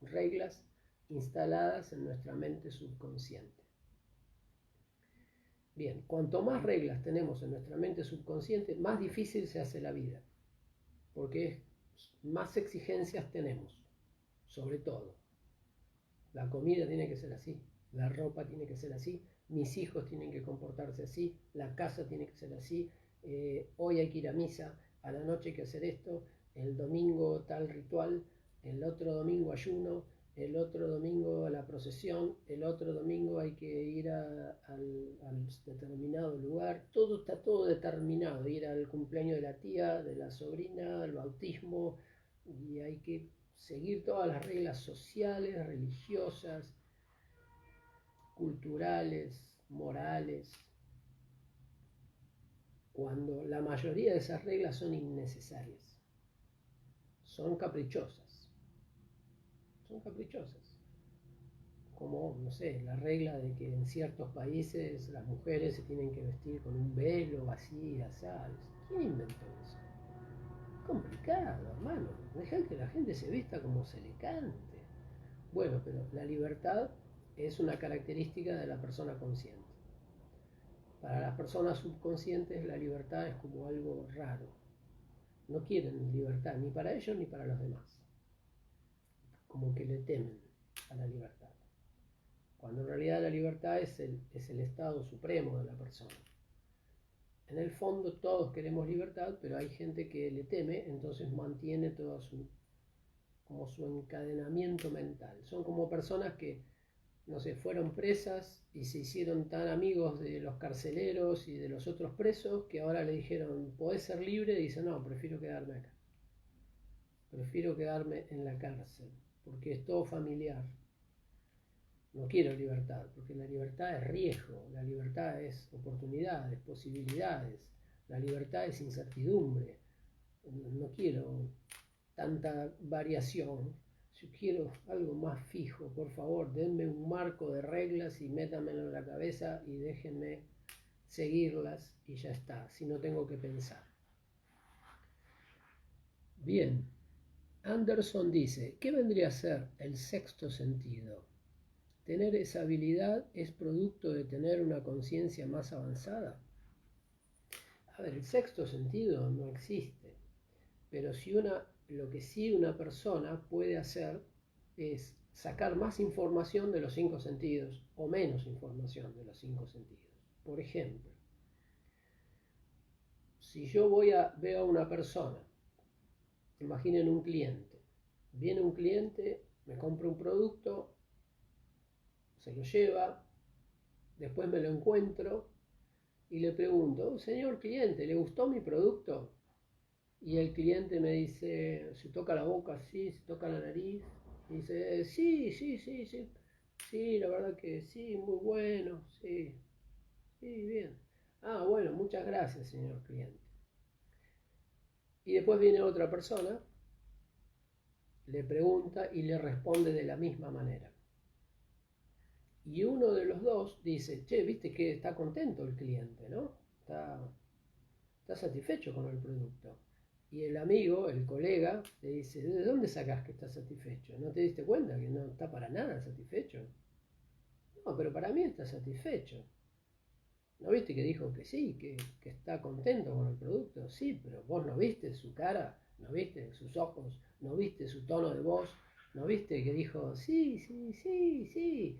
[SPEAKER 1] reglas instaladas en nuestra mente subconsciente. Bien, cuanto más reglas tenemos en nuestra mente subconsciente, más difícil se hace la vida, porque más exigencias tenemos, sobre todo. La comida tiene que ser así, la ropa tiene que ser así, mis hijos tienen que comportarse así, la casa tiene que ser así, hoy hay que ir a misa, a la noche hay que hacer esto, el domingo tal ritual, el otro domingo ayuno, el otro domingo a la procesión, el otro domingo hay que ir al determinado lugar, está todo determinado, ir al cumpleaños de la tía, de la sobrina, al bautismo, y hay que seguir todas las reglas sociales, religiosas, culturales, morales, cuando la mayoría de esas reglas son innecesarias, son caprichosas. Como, no sé, la regla de que en ciertos países las mujeres se tienen que vestir con un velo, así, así. ¿Quién inventó eso? Es complicado, hermano. Dejar que la gente se vista como se le cante. Bueno, pero la libertad es una característica de la persona consciente. Para las personas subconscientes la libertad es como algo raro. No quieren libertad ni para ellos ni para los demás. Como que le temen a la libertad. Cuando en realidad la libertad es el estado supremo de la persona. En el fondo todos queremos libertad, pero hay gente que le teme, entonces mantiene todo su encadenamiento mental. Son como personas que, no sé, fueron presas y se hicieron tan amigos de los carceleros y de los otros presos que ahora le dijeron, ¿podés ser libre? Y dice, no, prefiero quedarme acá. Prefiero quedarme en la cárcel, porque es todo familiar. No quiero libertad, porque la libertad es riesgo, la libertad es oportunidades, posibilidades, la libertad es incertidumbre. No quiero tanta variación. Yo quiero algo más fijo, por favor, denme un marco de reglas y métamelo en la cabeza y déjenme seguirlas y ya está, si no tengo que pensar. Bien, Anderson dice, ¿qué vendría a ser el sexto sentido? ¿Tener esa habilidad es producto de tener una conciencia más avanzada? A ver, el sexto sentido no existe, pero lo que sí una persona puede hacer es sacar más información de los 5 sentidos o menos información de los 5 sentidos. Por ejemplo, si yo veo a una persona, imaginen un cliente, viene un cliente, me compra un producto, se lo lleva, después me lo encuentro y le pregunto, señor cliente, ¿le gustó mi producto? Y el cliente me dice, se toca la boca así, se toca la nariz, y dice, sí, la verdad que sí, muy bueno, sí, bien. Ah, bueno, muchas gracias, señor cliente. Y después viene otra persona, le pregunta y le responde de la misma manera. Y uno de los dos dice, che, viste que está contento el cliente, ¿no? Está satisfecho con el producto. Y el amigo, el colega, le dice, ¿de dónde sacás que está satisfecho? ¿No te diste cuenta que no está para nada satisfecho? No, pero para mí está satisfecho. ¿No viste que dijo que sí, que está contento con el producto? Sí, pero vos no viste su cara, no viste sus ojos, no viste su tono de voz, ¿no viste que dijo sí?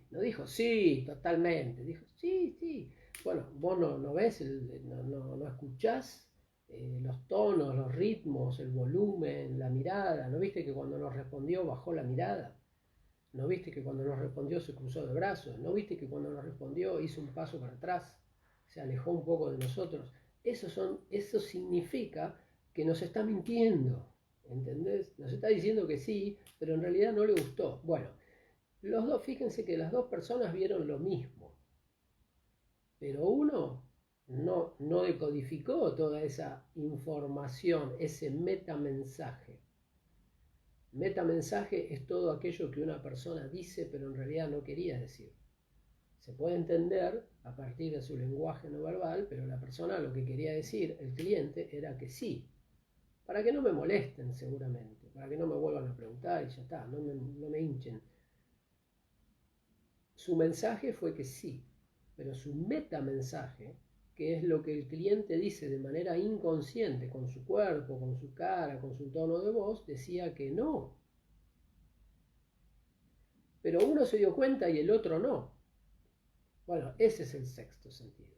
[SPEAKER 1] No dijo sí, totalmente, dijo sí. Bueno, vos no ves, no escuchás los tonos, los ritmos, el volumen, la mirada. ¿No viste que cuando nos respondió bajó la mirada? ¿No viste que cuando nos respondió se cruzó de brazos? ¿No viste que cuando nos respondió hizo un paso para atrás? Se alejó un poco de nosotros. Eso significa que nos está mintiendo. ¿Entendés? Nos está diciendo que sí, pero en realidad no le gustó. Bueno, los dos, fíjense que las dos personas vieron lo mismo, pero uno no decodificó toda esa información, ese metamensaje. Metamensaje es todo aquello que una persona dice, pero en realidad no quería decir. Se puede entender a partir de su lenguaje no verbal, pero la persona lo que quería decir, el cliente, era que sí. Para que no me molesten seguramente, para que no me vuelvan a preguntar y ya está, no me hinchen. Su mensaje fue que sí, pero su metamensaje, que es lo que el cliente dice de manera inconsciente, con su cuerpo, con su cara, con su tono de voz, decía que no. Pero uno se dio cuenta y el otro no. Bueno, ese es el sexto sentido.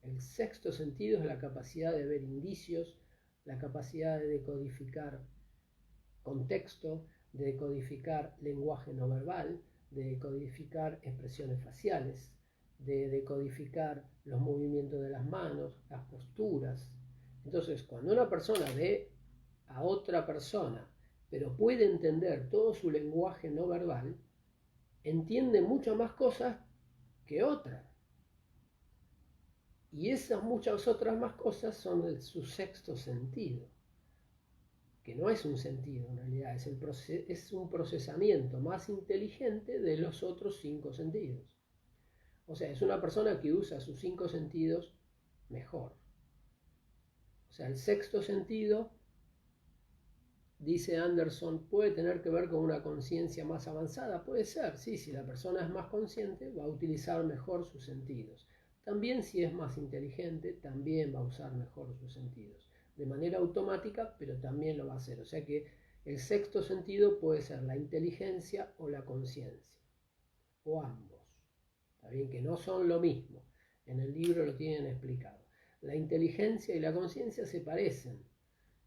[SPEAKER 1] El sexto sentido es la capacidad de ver indicios, la capacidad de decodificar contexto, de decodificar lenguaje no verbal, de decodificar expresiones faciales, de decodificar los movimientos de las manos, las posturas. Entonces, cuando una persona ve a otra persona, pero puede entender todo su lenguaje no verbal, entiende muchas más cosas que otra. Y esas muchas otras más cosas son su sexto sentido, que no es un sentido en realidad, es un procesamiento más inteligente de los otros 5 sentidos. O sea, es una persona que usa sus 5 sentidos mejor. O sea, el sexto sentido, dice Anderson, puede tener que ver con una conciencia más avanzada. Puede ser, sí, si la persona es más consciente, va a utilizar mejor sus sentidos. También si es más inteligente, también va a usar mejor sus sentidos. De manera automática, pero también lo va a hacer. O sea que el sexto sentido puede ser la inteligencia o la conciencia, o ambos. Está bien que no son lo mismo. En el libro lo tienen explicado. La inteligencia y la conciencia se parecen,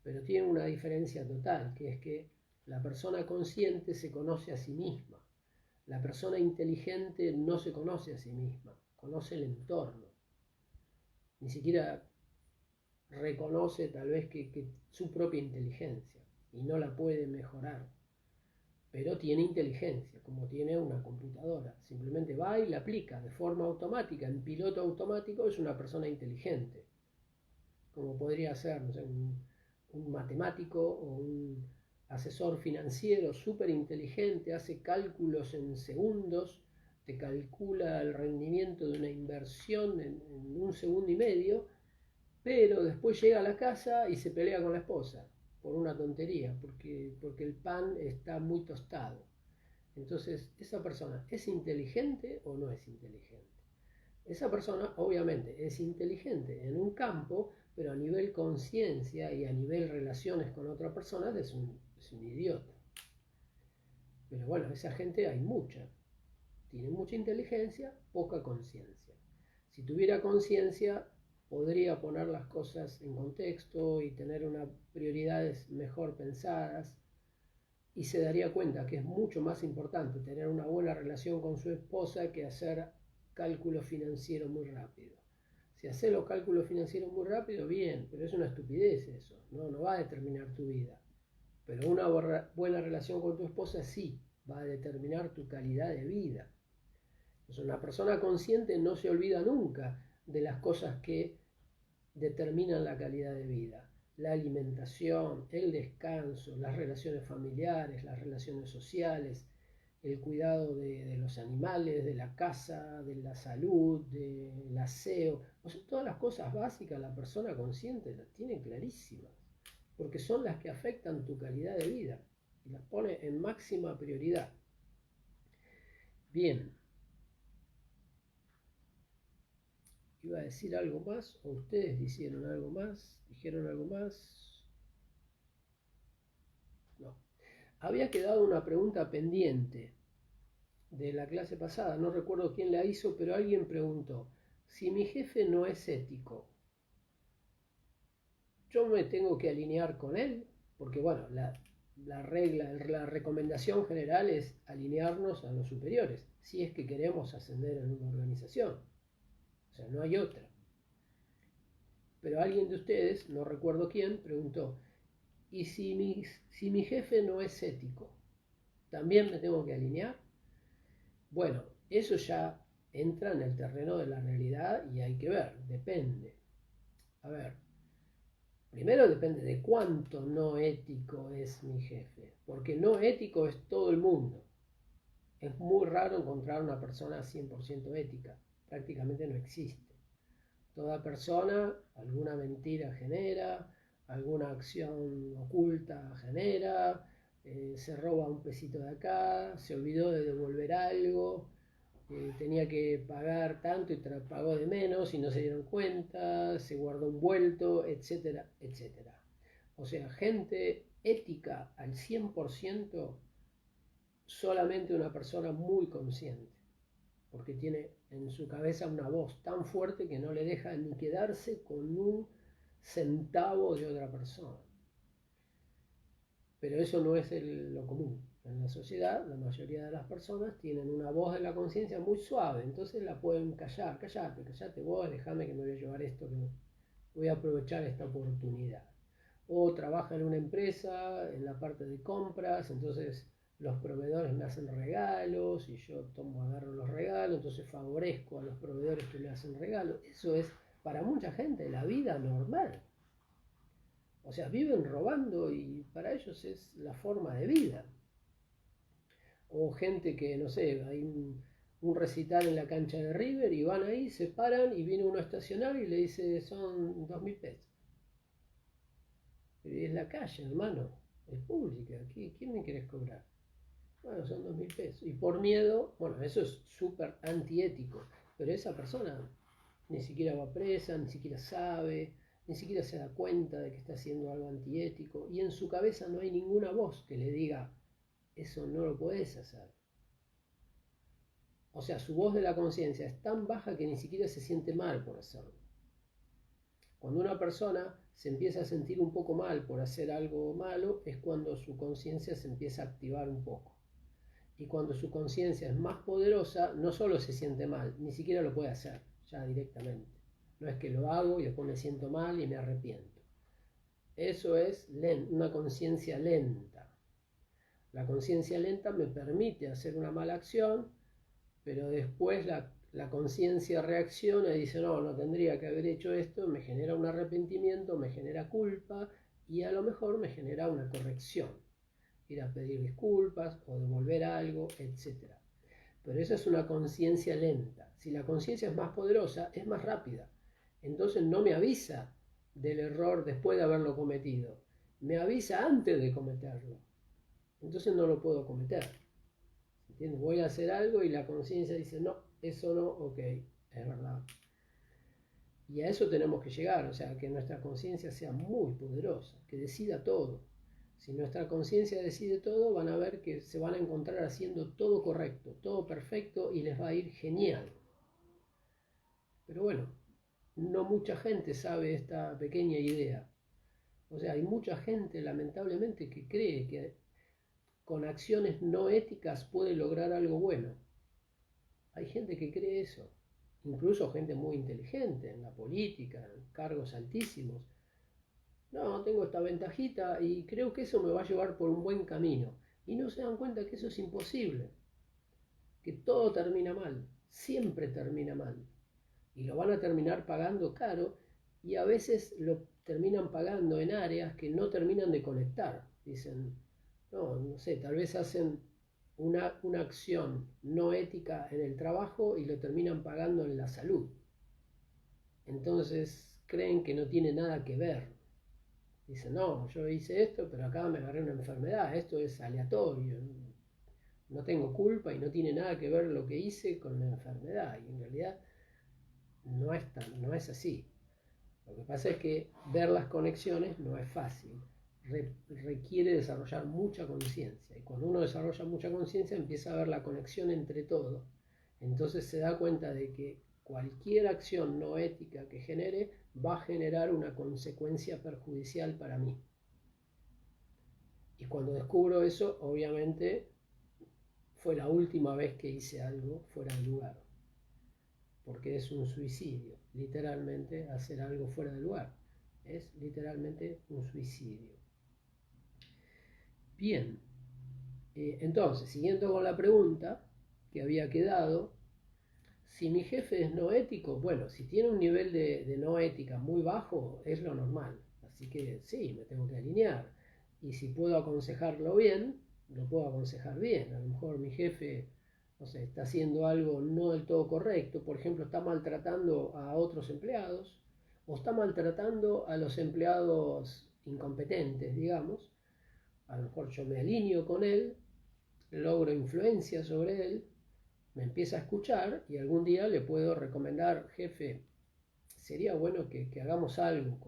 [SPEAKER 1] pero tienen una diferencia total, que es que la persona consciente se conoce a sí misma. La persona inteligente no se conoce a sí misma, conoce el entorno. Ni siquiera reconoce tal vez que su propia inteligencia y no la puede mejorar. Pero tiene inteligencia, como tiene una computadora. Simplemente va y la aplica de forma automática. En piloto automático es una persona inteligente, como podría ser, no sé, un matemático o un asesor financiero súper inteligente, hace cálculos en segundos, te calcula el rendimiento de una inversión en 1 segundo y medio, pero después llega a la casa y se pelea con la esposa por una tontería, porque el pan está muy tostado. Entonces, ¿esa persona es inteligente o no es inteligente? Esa persona obviamente es inteligente en un campo, pero a nivel conciencia y a nivel relaciones con otras personas es un idiota. Pero bueno, esa gente hay mucha. Tiene mucha inteligencia, poca conciencia. Si tuviera conciencia, podría poner las cosas en contexto y tener unas prioridades mejor pensadas, y se daría cuenta que es mucho más importante tener una buena relación con su esposa que hacer cálculo financiero muy rápido. Si haces los cálculos financieros muy rápido, bien, pero es una estupidez eso, no va a determinar tu vida. Pero una buena relación con tu esposa sí va a determinar tu calidad de vida. Entonces, una persona consciente no se olvida nunca de las cosas que determinan la calidad de vida. La alimentación, el descanso, las relaciones familiares, las relaciones sociales, el cuidado de los animales, de la casa, de la salud, del aseo. O sea, todas las cosas básicas la persona consciente las tiene clarísimas, porque son las que afectan tu calidad de vida y las pone en máxima prioridad. Bien. ¿Iba a decir algo más? ¿O ustedes dijeron algo más? ¿Dijeron algo más? No. Había quedado una pregunta pendiente de la clase pasada. No recuerdo quién la hizo, pero alguien preguntó: si mi jefe no es ético, ¿yo me tengo que alinear con él? Porque bueno, la regla, la recomendación general es alinearnos a los superiores, si es que queremos ascender en una organización. O sea, no hay otra. Pero alguien de ustedes, no recuerdo quién, preguntó: ¿y si mi jefe no es ético, también me tengo que alinear? Bueno, eso ya entra en el terreno de la realidad y hay que ver, depende. A ver, primero depende de cuánto no ético es mi jefe, porque no ético es todo el mundo. Es muy raro encontrar una persona 100% ética, prácticamente no existe. Toda persona alguna mentira genera, alguna acción oculta genera, se roba un pesito de acá, se olvidó de devolver algo, tenía que pagar tanto y pagó de menos y no se dieron cuenta, se guardó un vuelto, etcétera, etcétera. O sea, gente ética al 100%, solamente una persona muy consciente, porque tiene en su cabeza una voz tan fuerte que no le deja ni quedarse con un centavo de otra persona. Pero eso no es lo común. En la sociedad, la mayoría de las personas tienen una voz de la conciencia muy suave, entonces la pueden callar. Callate vos, déjame que me voy a llevar esto, que voy a aprovechar esta oportunidad. O trabaja en una empresa, en la parte de compras, entonces los proveedores me hacen regalos y yo agarro los regalos, entonces favorezco a los proveedores que me hacen regalos. Eso es para mucha gente la vida normal. O sea, viven robando y para ellos es la forma de vida. O gente que, no sé, hay un recital en la cancha de River y van ahí, se paran y viene uno a estacionar y le dice son 2.000 pesos. Y es la calle, hermano, es pública, ¿quién me querés cobrar? Bueno, son 2.000 pesos. Y por miedo, bueno, eso es súper antiético, pero esa persona ni siquiera va presa, ni siquiera sabe, ni siquiera se da cuenta de que está haciendo algo antiético, y en su cabeza no hay ninguna voz que le diga, eso no lo puedes hacer. O sea, su voz de la conciencia es tan baja que ni siquiera se siente mal por hacerlo. Cuando una persona se empieza a sentir un poco mal por hacer algo malo, es cuando su conciencia se empieza a activar un poco. Y cuando su conciencia es más poderosa, no solo se siente mal, ni siquiera lo puede hacer, ya directamente. No es que lo hago y después me siento mal y me arrepiento. Eso es una conciencia lenta. La conciencia lenta me permite hacer una mala acción, pero después la conciencia reacciona y dice, no tendría que haber hecho esto, me genera un arrepentimiento, me genera culpa y a lo mejor me genera una corrección. Ir a pedir disculpas o devolver algo, etc. Pero esa es una conciencia lenta. Si la conciencia es más poderosa, es más rápida. Entonces no me avisa del error después de haberlo cometido. Me avisa antes de cometerlo. Entonces no lo puedo cometer. ¿Entiendes? Voy a hacer algo y la conciencia dice, no, eso no, ok, es verdad. Y a eso tenemos que llegar, o sea, que nuestra conciencia sea muy poderosa, que decida todo. Si nuestra conciencia decide todo, van a ver que se van a encontrar haciendo todo correcto, todo perfecto y les va a ir genial. Pero bueno, no mucha gente sabe esta pequeña idea. O sea, hay mucha gente, lamentablemente, que cree que con acciones no éticas puede lograr algo bueno. Hay gente que cree eso. Incluso gente muy inteligente en la política, en cargos altísimos. No, tengo esta ventajita y creo que eso me va a llevar por un buen camino. Y no se dan cuenta que eso es imposible, que todo termina mal, siempre termina mal. Y lo van a terminar pagando caro y a veces lo terminan pagando en áreas que no terminan de conectar. Dicen, no sé, tal vez hacen una acción no ética en el trabajo y lo terminan pagando en la salud. Entonces creen que no tiene nada que ver. Dicen, no, yo hice esto, pero acá me agarré una enfermedad, esto es aleatorio, no tengo culpa y no tiene nada que ver lo que hice con la enfermedad. Y en realidad no es así. Lo que pasa es que ver las conexiones no es fácil. Requiere desarrollar mucha conciencia. Y cuando uno desarrolla mucha conciencia empieza a ver la conexión entre todo. Entonces se da cuenta de que cualquier acción no ética que genere va a generar una consecuencia perjudicial para mí. Y cuando descubro eso, obviamente fue la última vez que hice algo fuera de lugar. Porque es un suicidio, literalmente hacer algo fuera de lugar. Es literalmente un suicidio. Bien, entonces, siguiendo con la pregunta que había quedado, si mi jefe es no ético, bueno, si tiene un nivel de no ética muy bajo, es lo normal. Así que sí, me tengo que alinear. Y si puedo aconsejarlo bien, lo puedo aconsejar bien. A lo mejor mi jefe, no sé, está haciendo algo no del todo correcto. Por ejemplo, está maltratando a otros empleados o está maltratando a los empleados incompetentes, digamos. A lo mejor yo me alineo con él, logro influencia sobre él, me empieza a escuchar y algún día le puedo recomendar, jefe, sería bueno que hagamos algo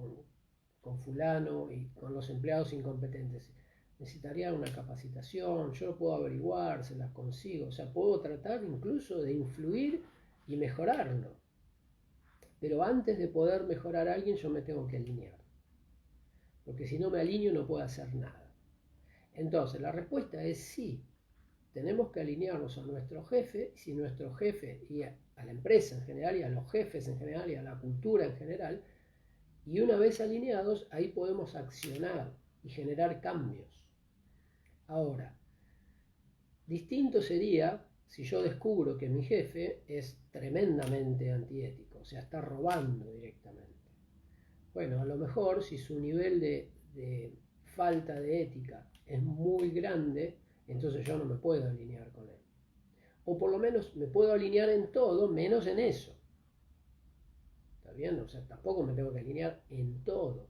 [SPEAKER 1] con fulano y con los empleados incompetentes. Necesitaría una capacitación, yo lo puedo averiguar, se las consigo, o sea, puedo tratar incluso de influir y mejorarlo. Pero antes de poder mejorar a alguien yo me tengo que alinear, porque si no me alineo no puedo hacer nada. Entonces la respuesta es sí. Tenemos que alinearnos a nuestro jefe, si nuestro jefe y a la empresa en general y a los jefes en general y a la cultura en general, y una vez alineados ahí podemos accionar y generar cambios. Ahora, distinto sería si yo descubro que mi jefe es tremendamente antiético, o sea, está robando directamente. Bueno, a lo mejor si su nivel de falta de ética es muy grande, entonces yo no me puedo alinear con él. O por lo menos me puedo alinear en todo, menos en eso. ¿Está bien? O sea, tampoco me tengo que alinear en todo.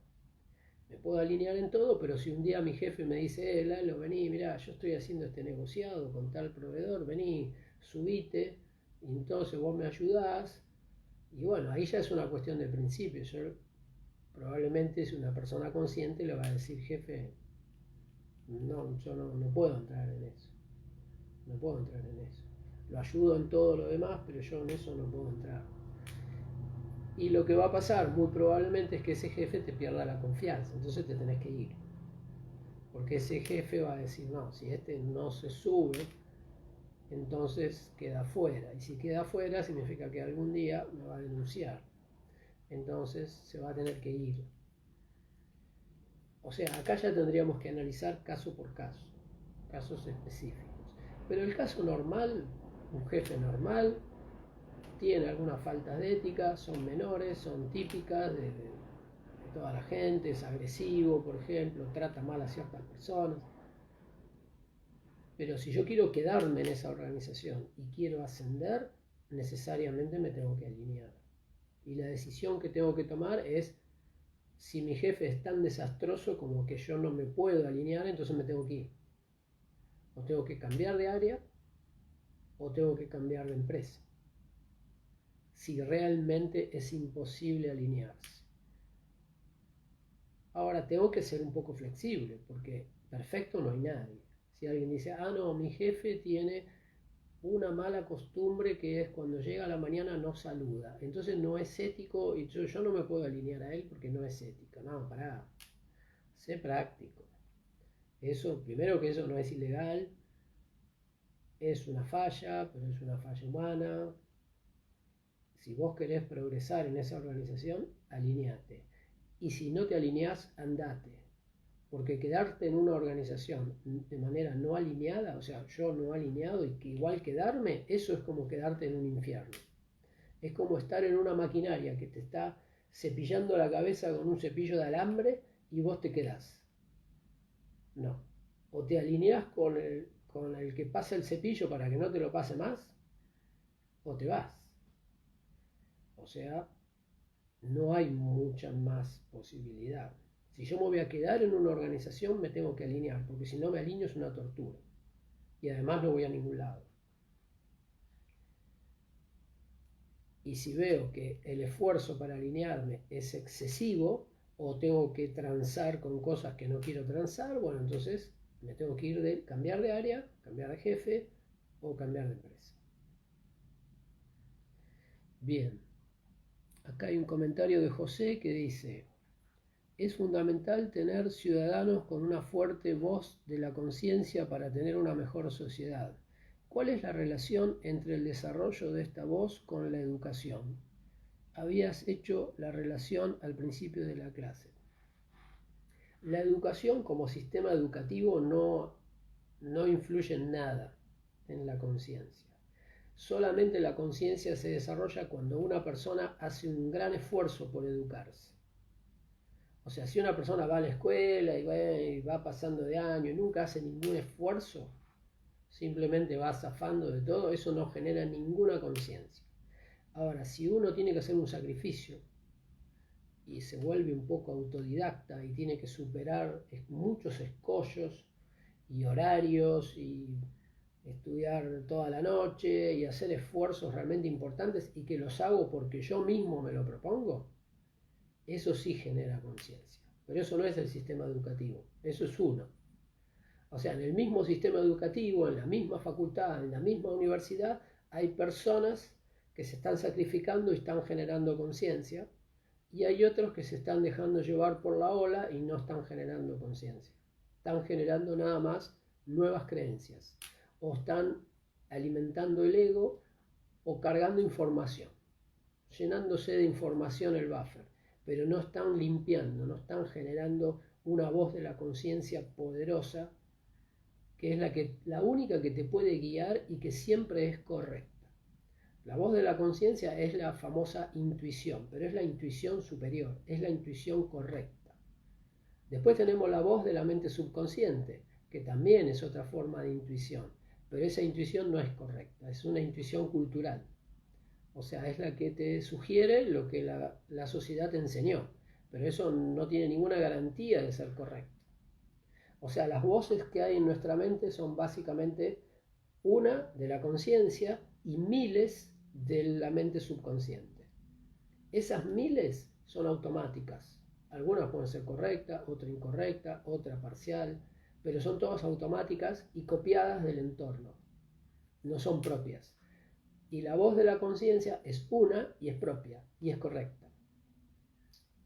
[SPEAKER 1] Me puedo alinear en todo, pero si un día mi jefe me dice, Lalo, vení, mirá, yo estoy haciendo este negociado con tal proveedor, vení, subite, y entonces vos me ayudás. Y bueno, ahí ya es una cuestión de principio. Yo probablemente si una persona consciente le va a decir, jefe, no, yo no puedo entrar en eso. No puedo entrar en eso. Lo ayudo en todo lo demás, pero yo en eso no puedo entrar. Y lo que va a pasar muy probablemente es que ese jefe te pierda la confianza, entonces te tenés que ir. Porque ese jefe va a decir, no, si este no se sube, entonces queda fuera. Y si queda fuera significa que algún día me va a denunciar. Entonces se va a tener que ir. O sea, acá ya tendríamos que analizar caso por caso, casos específicos. Pero el caso normal, un jefe normal, tiene algunas faltas de ética, son menores, son típicas de toda la gente, es agresivo, por ejemplo, trata mal a ciertas personas. Pero si yo quiero quedarme en esa organización y quiero ascender, necesariamente me tengo que alinear. Y la decisión que tengo que tomar es, si mi jefe es tan desastroso como que yo no me puedo alinear, entonces me tengo que ir. O tengo que cambiar de área, o tengo que cambiar de empresa. Si realmente es imposible alinearse. Ahora tengo que ser un poco flexible, porque perfecto no hay nadie. Si alguien dice, no, mi jefe tiene una mala costumbre que es cuando llega a la mañana no saluda, entonces no es ético y yo no me puedo alinear a él porque no es ético. No, pará, sé práctico. Eso, primero que eso no es ilegal, es una falla, pero es una falla humana. Si vos querés progresar en esa organización, alineate. Y si no te alineás, andate. Porque quedarte en una organización de manera no alineada, o sea, yo no alineado y que igual quedarme, eso es como quedarte en un infierno. Es como estar en una maquinaria que te está cepillando la cabeza con un cepillo de alambre y vos te quedás. No. O te alineás con el que pasa el cepillo para que no te lo pase más, o te vas. O sea, no hay mucha más posibilidad. Si yo me voy a quedar en una organización, me tengo que alinear, porque si no me alineo es una tortura. Y además no voy a ningún lado. Y si veo que el esfuerzo para alinearme es excesivo, o tengo que transar con cosas que no quiero transar, bueno, entonces me tengo que ir cambiar de área, cambiar de jefe o cambiar de empresa. Bien. Acá hay un comentario de José que dice, es fundamental tener ciudadanos con una fuerte voz de la conciencia para tener una mejor sociedad. ¿Cuál es la relación entre el desarrollo de esta voz con la educación? Habías hecho la relación al principio de la clase. La educación como sistema educativo no influye en nada en la conciencia. Solamente la conciencia se desarrolla cuando una persona hace un gran esfuerzo por educarse. O sea, si una persona va a la escuela y va pasando de año y nunca hace ningún esfuerzo, simplemente va zafando de todo, eso no genera ninguna conciencia. Ahora, si uno tiene que hacer un sacrificio y se vuelve un poco autodidacta y tiene que superar muchos escollos y horarios y estudiar toda la noche y hacer esfuerzos realmente importantes y que los hago porque yo mismo me lo propongo, eso sí genera conciencia. Pero eso no es el sistema educativo, eso es uno. O sea, en el mismo sistema educativo, en la misma facultad, en la misma universidad, hay personas que se están sacrificando y están generando conciencia, y hay otros que se están dejando llevar por la ola y no están generando conciencia. Están generando nada más nuevas creencias, o están alimentando el ego o cargando información, llenándose de información el buffer, pero no están limpiando, no están generando una voz de la conciencia poderosa, que es la única que te puede guiar y que siempre es correcta. La voz de la conciencia es la famosa intuición, pero es la intuición superior, es la intuición correcta. Después tenemos la voz de la mente subconsciente, que también es otra forma de intuición, pero esa intuición no es correcta, es una intuición cultural. O sea, es la que te sugiere lo que la sociedad te enseñó, pero eso no tiene ninguna garantía de ser correcto. O sea, las voces que hay en nuestra mente son básicamente una de la conciencia y miles de la mente subconsciente. Esas miles son automáticas. Algunas pueden ser correctas, otra incorrecta, otra parcial, pero son todas automáticas y copiadas del entorno. No son propias. Y la voz de la conciencia es una y es propia y es correcta.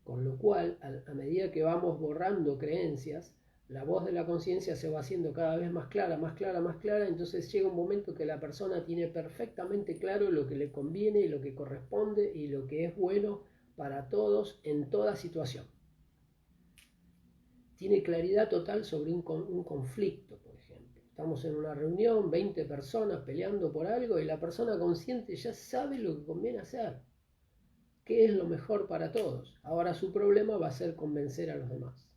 [SPEAKER 1] Con lo cual, a medida que vamos borrando creencias, la voz de la conciencia se va haciendo cada vez más clara, más clara, más clara. Entonces llega un momento que la persona tiene perfectamente claro lo que le conviene y lo que corresponde y lo que es bueno para todos en toda situación. Tiene claridad total sobre un conflicto, por ejemplo. Estamos en una reunión, 20 personas peleando por algo y la persona consciente ya sabe lo que conviene hacer, qué es lo mejor para todos. Ahora su problema va a ser convencer a los demás,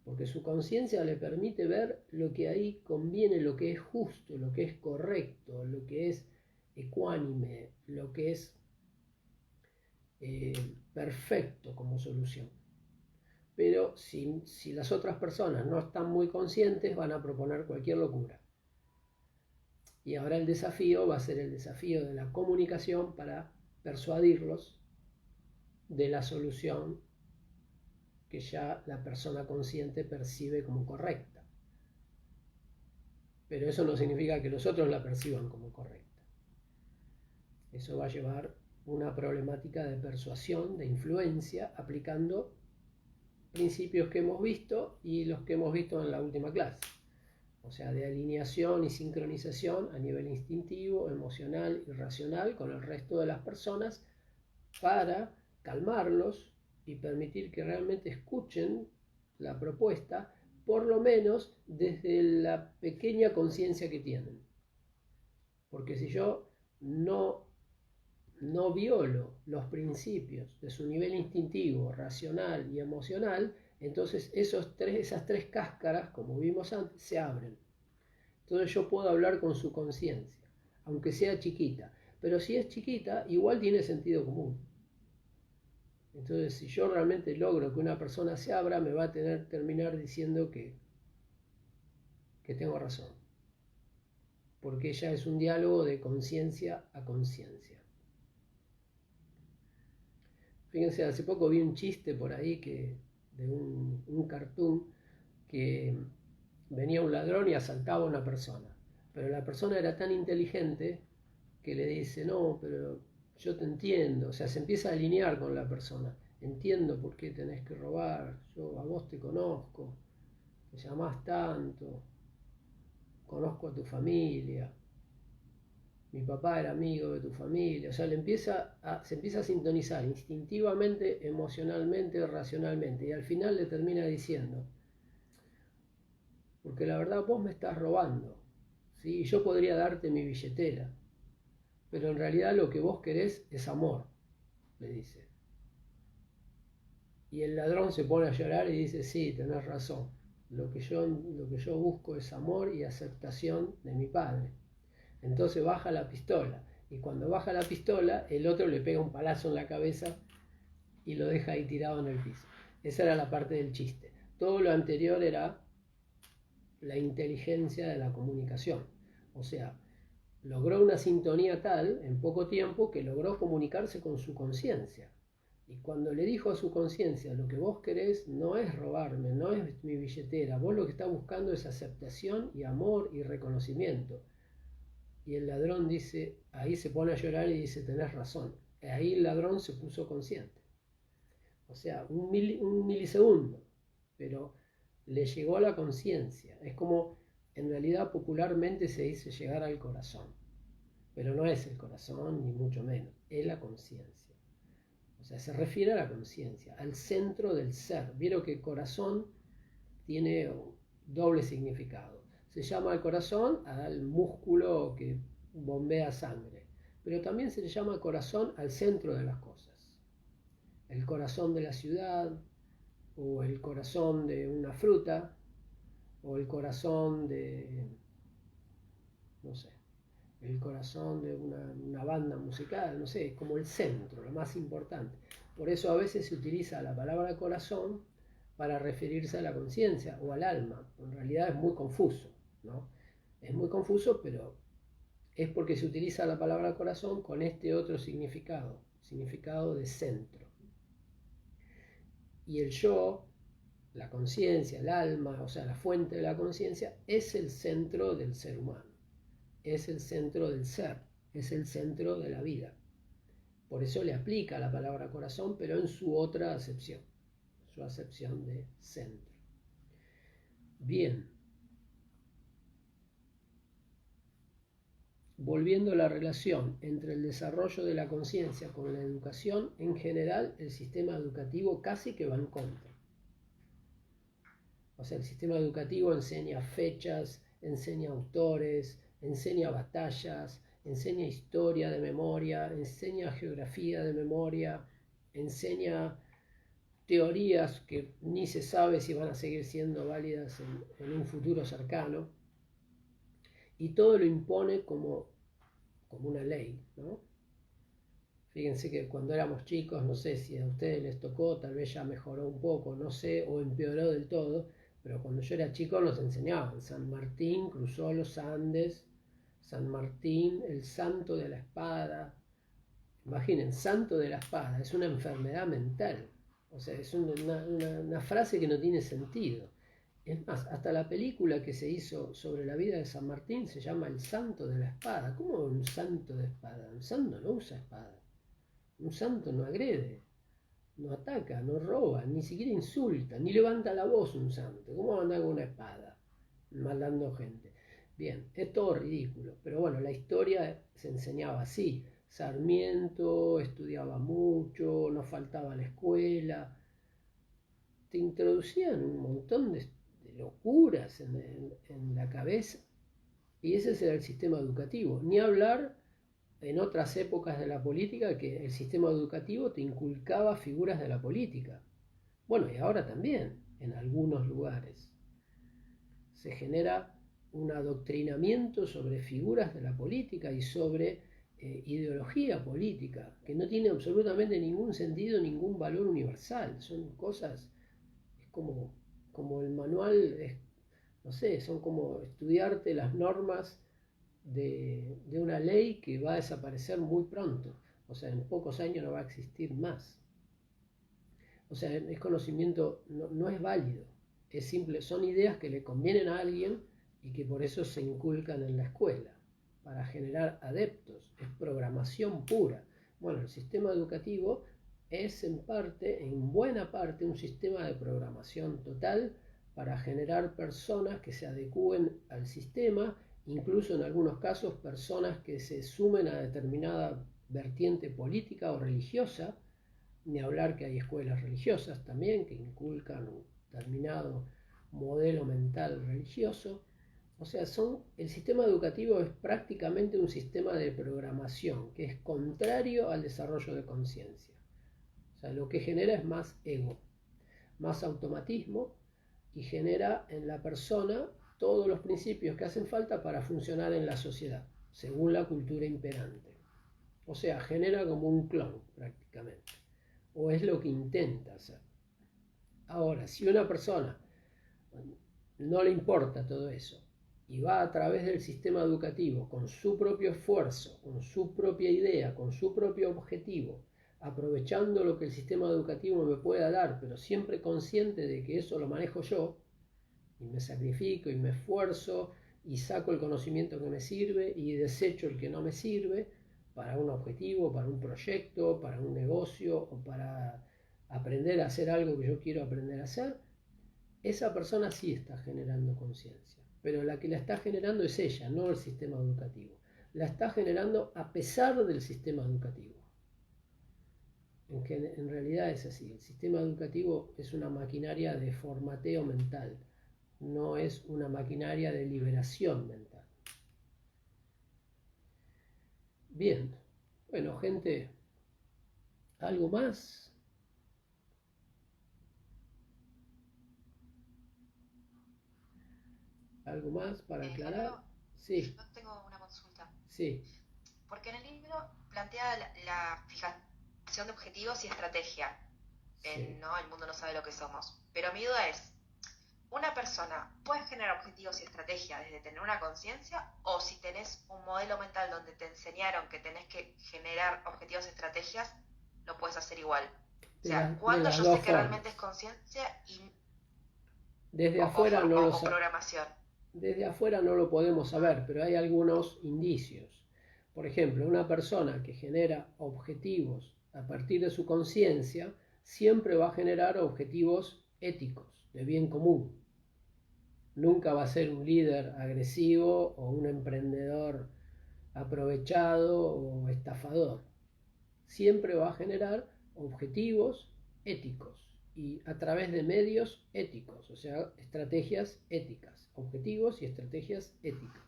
[SPEAKER 1] porque su conciencia le permite ver lo que ahí conviene, lo que es justo, lo que es correcto, lo que es ecuánime, lo que es perfecto como solución. Pero si las otras personas no están muy conscientes, van a proponer cualquier locura. Y ahora el desafío va a ser el desafío de la comunicación para persuadirlos de la solución que ya la persona consciente percibe como correcta. Pero eso no significa que los otros la perciban como correcta. Eso va a llevar una problemática de persuasión, de influencia, aplicando principios que hemos visto y los que hemos visto en la última clase. O sea, de alineación y sincronización a nivel instintivo, emocional y racional con el resto de las personas para calmarlos y permitir que realmente escuchen la propuesta, por lo menos desde la pequeña conciencia que tienen. Porque si yo no violo los principios de su nivel instintivo, racional y emocional, entonces esas tres cáscaras, como vimos antes, se abren. Entonces yo puedo hablar con su conciencia, aunque sea chiquita. Pero si es chiquita, igual tiene sentido común. Entonces, si yo realmente logro que una persona se abra, me va a terminar diciendo que tengo razón. Porque ya es un diálogo de conciencia a conciencia. Fíjense, hace poco vi un chiste por ahí de un cartoon que venía un ladrón y asaltaba a una persona. Pero la persona era tan inteligente que le dice, no, pero yo te entiendo. O sea, se empieza a alinear con la persona. Entiendo por qué tenés que robar. Yo a vos te conozco. Te llamás tanto. Conozco a tu familia. mi papá era amigo de tu familia, o sea, se empieza a sintonizar instintivamente, emocionalmente, racionalmente, y al final le termina diciendo, porque la verdad vos me estás robando, ¿sí? Yo podría darte mi billetera, pero en realidad lo que vos querés es amor, le dice. Y el ladrón se pone a llorar y dice, sí, tenés razón, lo que yo busco es amor y aceptación de mi padre. Entonces baja la pistola, y cuando baja la pistola, el otro le pega un palazo en la cabeza y lo deja ahí tirado en el piso. Esa era la parte del chiste. Todo lo anterior era la inteligencia de la comunicación. O sea, logró una sintonía tal en poco tiempo que logró comunicarse con su conciencia. Y cuando le dijo a su conciencia, lo que vos querés no es robarme, no es mi billetera, vos lo que estás buscando es aceptación y amor y reconocimiento. Y el ladrón dice, ahí se pone a llorar y dice, tenés razón. Ahí el ladrón se puso consciente. O sea, un milisegundo, pero le llegó a la conciencia. Es como, en realidad popularmente se dice llegar al corazón. Pero no es el corazón, ni mucho menos, es la conciencia. O sea, se refiere a la conciencia, al centro del ser. Vieron que corazón tiene doble significado. Se llama al corazón al músculo que bombea sangre, pero también se le llama corazón al centro de las cosas. El corazón de la ciudad, o el corazón de una fruta, o el corazón de, no sé, el corazón de una banda musical, no sé, es como el centro, lo más importante. Por eso a veces se utiliza la palabra corazón para referirse a la conciencia o al alma. En realidad es muy confuso, ¿no? Es muy confuso, pero es porque se utiliza la palabra corazón con este otro significado, significado de centro. Y el yo, la conciencia, el alma, o sea, la fuente de la conciencia, es el centro del ser humano, es el centro del ser, es el centro de la vida. Por eso le aplica la palabra corazón, pero en su otra acepción, su acepción de centro. Bien. Volviendo a la relación entre el desarrollo de la conciencia con la educación, en general el sistema educativo casi que va en contra. O sea, el sistema educativo enseña fechas, enseña autores, enseña batallas, enseña historia de memoria, enseña geografía de memoria, enseña teorías que ni se sabe si van a seguir siendo válidas en un futuro cercano, y todo lo impone como una ley, ¿no? Fíjense que cuando éramos chicos, no sé si a ustedes les tocó, tal vez ya mejoró un poco, no sé, o empeoró del todo, pero cuando yo era chico nos enseñaban, San Martín cruzó los Andes, San Martín, el santo de la espada. Imaginen, santo de la espada, es una enfermedad mental, o sea, es una frase que no tiene sentido. Es más, hasta la película que se hizo sobre la vida de San Martín se llama El Santo de la Espada. ¿Cómo un santo de espada? Un santo no usa espada. Un santo no agrede, no ataca, no roba, ni siquiera insulta, ni levanta la voz un santo. ¿Cómo va a andar con una espada matando gente? Bien, es todo ridículo. Pero bueno, la historia se enseñaba así. Sarmiento estudiaba mucho, no faltaba a la escuela. Te introducían un montón de locuras en la cabeza, y ese era el sistema educativo. Ni hablar en otras épocas de la política, que el sistema educativo te inculcaba figuras de la política. Bueno, y ahora también, en algunos lugares, se genera un adoctrinamiento sobre figuras de la política y sobre ideología política, que no tiene absolutamente ningún sentido, ningún valor universal. Son cosas, es como el manual, no sé, son como estudiarte las normas de una ley que va a desaparecer muy pronto. O sea, en pocos años no va a existir más. O sea, es conocimiento, no es válido. Es simple, son ideas que le convienen a alguien y que por eso se inculcan en la escuela, para generar adeptos. Es programación pura. Bueno, el sistema educativo es en buena parte, un sistema de programación total para generar personas que se adecúen al sistema incluso en algunos casos personas que se sumen a determinada vertiente política o religiosa, ni hablar que hay escuelas religiosas también que inculcan un determinado modelo mental religioso. O sea, el sistema educativo es prácticamente un sistema de programación que es contrario al desarrollo de conciencia. O sea, lo que genera es más ego, más automatismo, y genera en la persona todos los principios que hacen falta para funcionar en la sociedad, según la cultura imperante. O sea, genera como un clon prácticamente, o es lo que intenta hacer. Ahora, si una persona no le importa todo eso y va a través del sistema educativo con su propio esfuerzo, con su propia idea, con su propio objetivo, aprovechando lo que el sistema educativo me pueda dar, pero siempre consciente de que eso lo manejo yo, y me sacrifico y me esfuerzo y saco el conocimiento que me sirve y desecho el que no me sirve para un objetivo, para un proyecto, para un negocio o para aprender a hacer algo que yo quiero aprender a hacer, esa persona sí está generando conciencia, pero la que la está generando es ella, no el sistema educativo. La está generando a pesar del sistema educativo. En realidad es así, el sistema educativo es una maquinaria de formateo mental, no es una maquinaria de liberación mental. Bien, bueno, gente, ¿algo más? ¿Algo más para aclarar? Sí,
[SPEAKER 5] Yo tengo una consulta.
[SPEAKER 1] sí,
[SPEAKER 5] Porque en el libro plantea la fijación de objetivos y estrategia.
[SPEAKER 1] sí.
[SPEAKER 5] ¿No? El mundo no sabe lo que somos. Pero mi duda es, ¿una persona puede generar objetivos y estrategia desde tener una conciencia? ¿O si tenés un modelo mental donde te enseñaron que tenés que generar objetivos y estrategias, lo puedes hacer igual? O sea,
[SPEAKER 1] De
[SPEAKER 5] ¿cuándo
[SPEAKER 1] las
[SPEAKER 5] yo
[SPEAKER 1] dos
[SPEAKER 5] sé que
[SPEAKER 1] formas.
[SPEAKER 5] realmente es conciencia
[SPEAKER 1] Desde afuera no lo
[SPEAKER 5] o programación?
[SPEAKER 1] Desde afuera no lo podemos saber, pero hay algunos indicios. Por ejemplo, una persona que genera objetivos a partir de su conciencia siempre va a generar objetivos éticos, de bien común. Nunca va a ser un líder agresivo o un emprendedor aprovechado o estafador. Siempre va a generar objetivos éticos y a través de medios éticos, o sea, estrategias éticas, objetivos y estrategias éticas.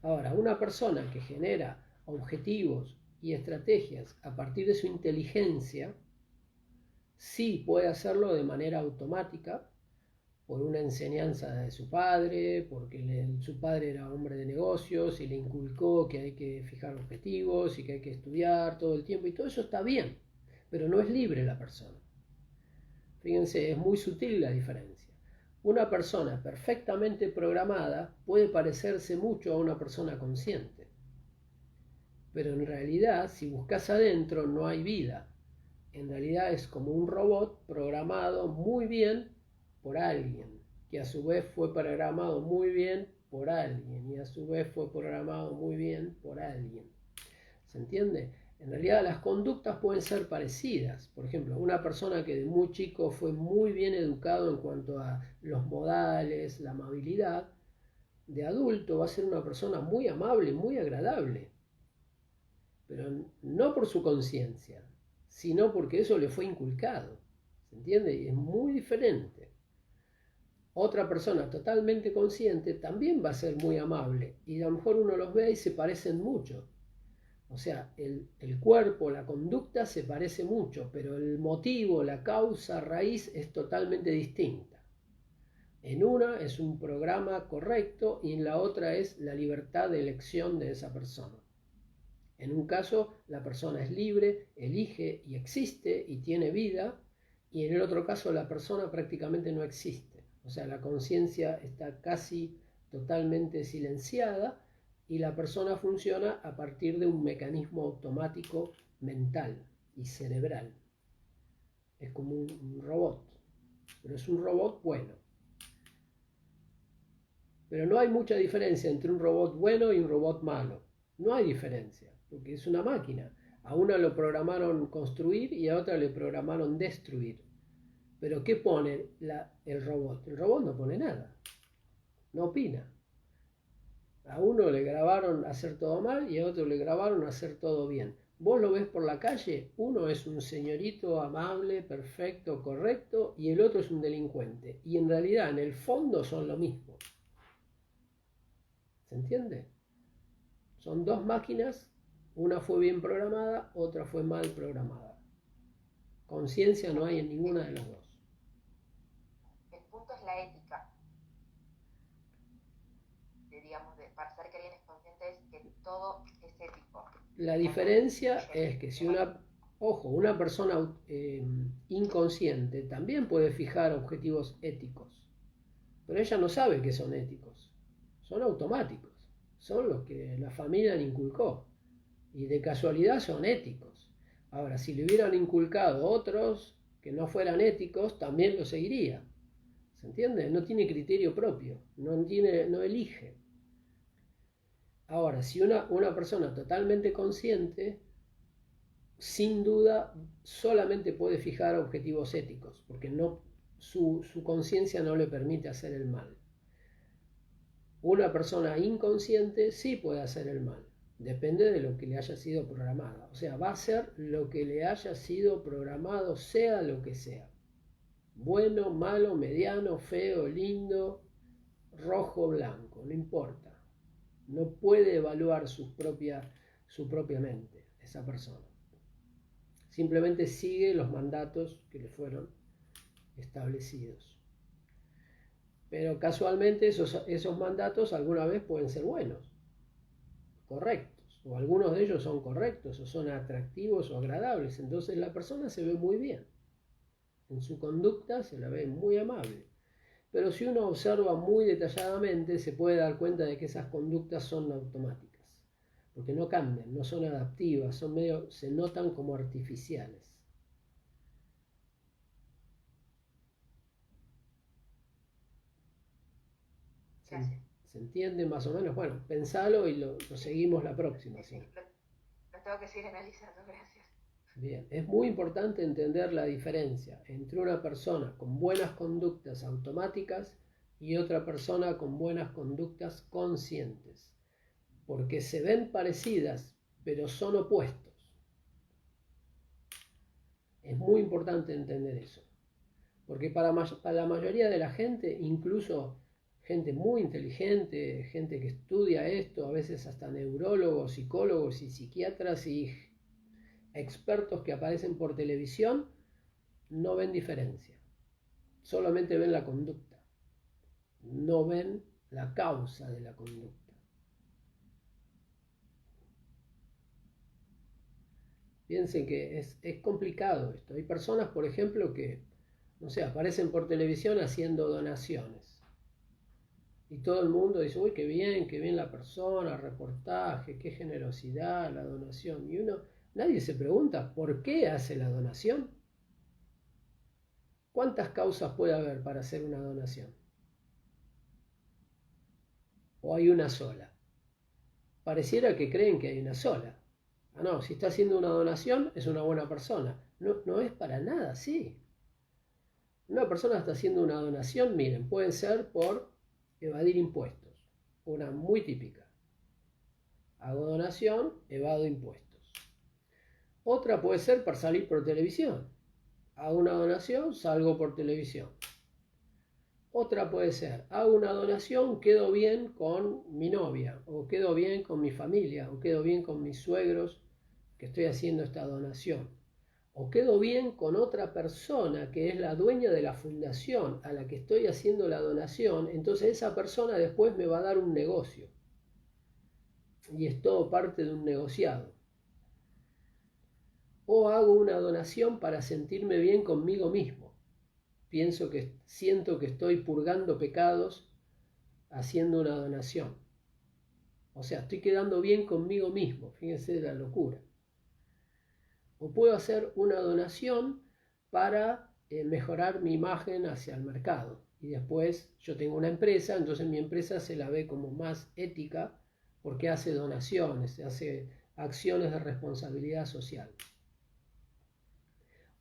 [SPEAKER 1] Ahora, una persona que genera objetivos y estrategias a partir de su inteligencia, sí puede hacerlo de manera automática, por una enseñanza de su padre, porque su padre era hombre de negocios y le inculcó que hay que fijar objetivos y que hay que estudiar todo el tiempo, y todo eso está bien, pero no es libre la persona. Fíjense, es muy sutil la diferencia. Una persona perfectamente programada puede parecerse mucho a una persona consciente, pero en realidad, si buscas adentro, no hay vida. En realidad es como un robot programado muy bien por alguien, que a su vez fue programado muy bien por alguien, y a su vez fue programado muy bien por alguien. ¿Se entiende? En realidad las conductas pueden ser parecidas. Por ejemplo, una persona que de muy chico fue muy bien educado en cuanto a los modales, la amabilidad, de adulto va a ser una persona muy amable, muy agradable, pero no por su conciencia, sino porque eso le fue inculcado. ¿Se entiende? Y es muy diferente. Otra persona totalmente consciente también va a ser muy amable, y a lo mejor uno los ve y se parecen mucho. O sea, el cuerpo, la conducta se parece mucho, pero el motivo, la causa raíz es totalmente distinta. En una es un programa correcto y en la otra es la libertad de elección de esa persona. En un caso, la persona es libre, elige y existe y tiene vida, y en el otro caso la persona prácticamente no existe. O sea, la conciencia está casi totalmente silenciada y la persona funciona a partir de un mecanismo automático mental y cerebral. Es como un robot, pero es un robot bueno. Pero no hay mucha diferencia entre un robot bueno y un robot malo. No hay diferencia, porque es una máquina. A una lo programaron construir y a otra le programaron destruir. Pero ¿qué pone el robot? El robot no pone nada, no opina. A uno le grabaron hacer todo mal y a otro le grabaron hacer todo bien. Vos lo ves por la calle, uno es un señorito amable, perfecto, correcto, y el otro es un delincuente. Y en realidad, en el fondo, son lo mismo. ¿Se entiende? Son dos máquinas, una fue bien programada, otra fue mal programada. Conciencia no hay en ninguna de las dos.
[SPEAKER 5] El punto es la ética. Digamos, para ser que alguien es consciente es que todo es ético.
[SPEAKER 1] La diferencia es que si una persona inconsciente también puede fijar objetivos éticos, pero ella no sabe que son éticos, son automáticos, son los que la familia le inculcó y de casualidad son éticos. Ahora, si le hubieran inculcado otros que no fueran éticos, también lo seguiría. ¿Se entiende? No tiene criterio propio, no elige. Ahora, si una persona totalmente consciente, sin duda, solamente puede fijar objetivos éticos, porque su conciencia no le permite hacer el mal. Una persona inconsciente sí puede hacer el mal, depende de lo que le haya sido programado. O sea, va a hacer lo que le haya sido programado, sea lo que sea. Bueno, malo, mediano, feo, lindo, rojo, blanco, no importa. No puede evaluar su propia mente, esa persona. Simplemente sigue los mandatos que le fueron establecidos. Pero casualmente esos mandatos alguna vez pueden ser buenos, correctos, o algunos de ellos son correctos, o son atractivos o agradables. Entonces la persona se ve muy bien. En su conducta se la ve muy amable. Pero si uno observa muy detalladamente, se puede dar cuenta de que esas conductas son automáticas, porque no cambian, no son adaptivas, se notan como artificiales. ¿Se entiende más o menos? Bueno, pensalo y lo seguimos la próxima. ¿Sí?
[SPEAKER 5] Lo tengo que seguir analizando, gracias.
[SPEAKER 1] Bien, es muy importante entender la diferencia entre una persona con buenas conductas automáticas y otra persona con buenas conductas conscientes, porque se ven parecidas, pero son opuestos. Es muy importante entender eso, porque para la mayoría de la gente, incluso gente muy inteligente, gente que estudia esto, a veces hasta neurólogos, psicólogos y psiquiatras y expertos que aparecen por televisión, no ven diferencia, solamente ven la conducta, no ven la causa de la conducta. Piensen que es complicado esto. Hay personas, por ejemplo, que, no sé, aparecen por televisión haciendo donaciones. Y todo el mundo dice, uy, qué bien la persona, reportaje, qué generosidad, la donación. Y nadie se pregunta, ¿por qué hace la donación? ¿Cuántas causas puede haber para hacer una donación? ¿O hay una sola? Pareciera que creen que hay una sola. Ah, no, si está haciendo una donación es una buena persona. No es para nada así. Una persona está haciendo una donación, miren, puede ser por evadir impuestos. Una muy típica. Hago donación, evado impuestos. Otra puede ser para salir por televisión. Hago una donación, salgo por televisión. Otra puede ser, hago una donación, quedo bien con mi novia, o quedo bien con mi familia, o quedo bien con mis suegros que estoy haciendo esta donación. O quedo bien con otra persona que es la dueña de la fundación a la que estoy haciendo la donación, entonces esa persona después me va a dar un negocio. Y es todo parte de un negociado. O hago una donación para sentirme bien conmigo mismo. Siento que estoy purgando pecados haciendo una donación. O sea, estoy quedando bien conmigo mismo. Fíjense la locura. O puedo hacer una donación para mejorar mi imagen hacia el mercado. Y después yo tengo una empresa, entonces mi empresa se la ve como más ética porque hace donaciones, hace acciones de responsabilidad social.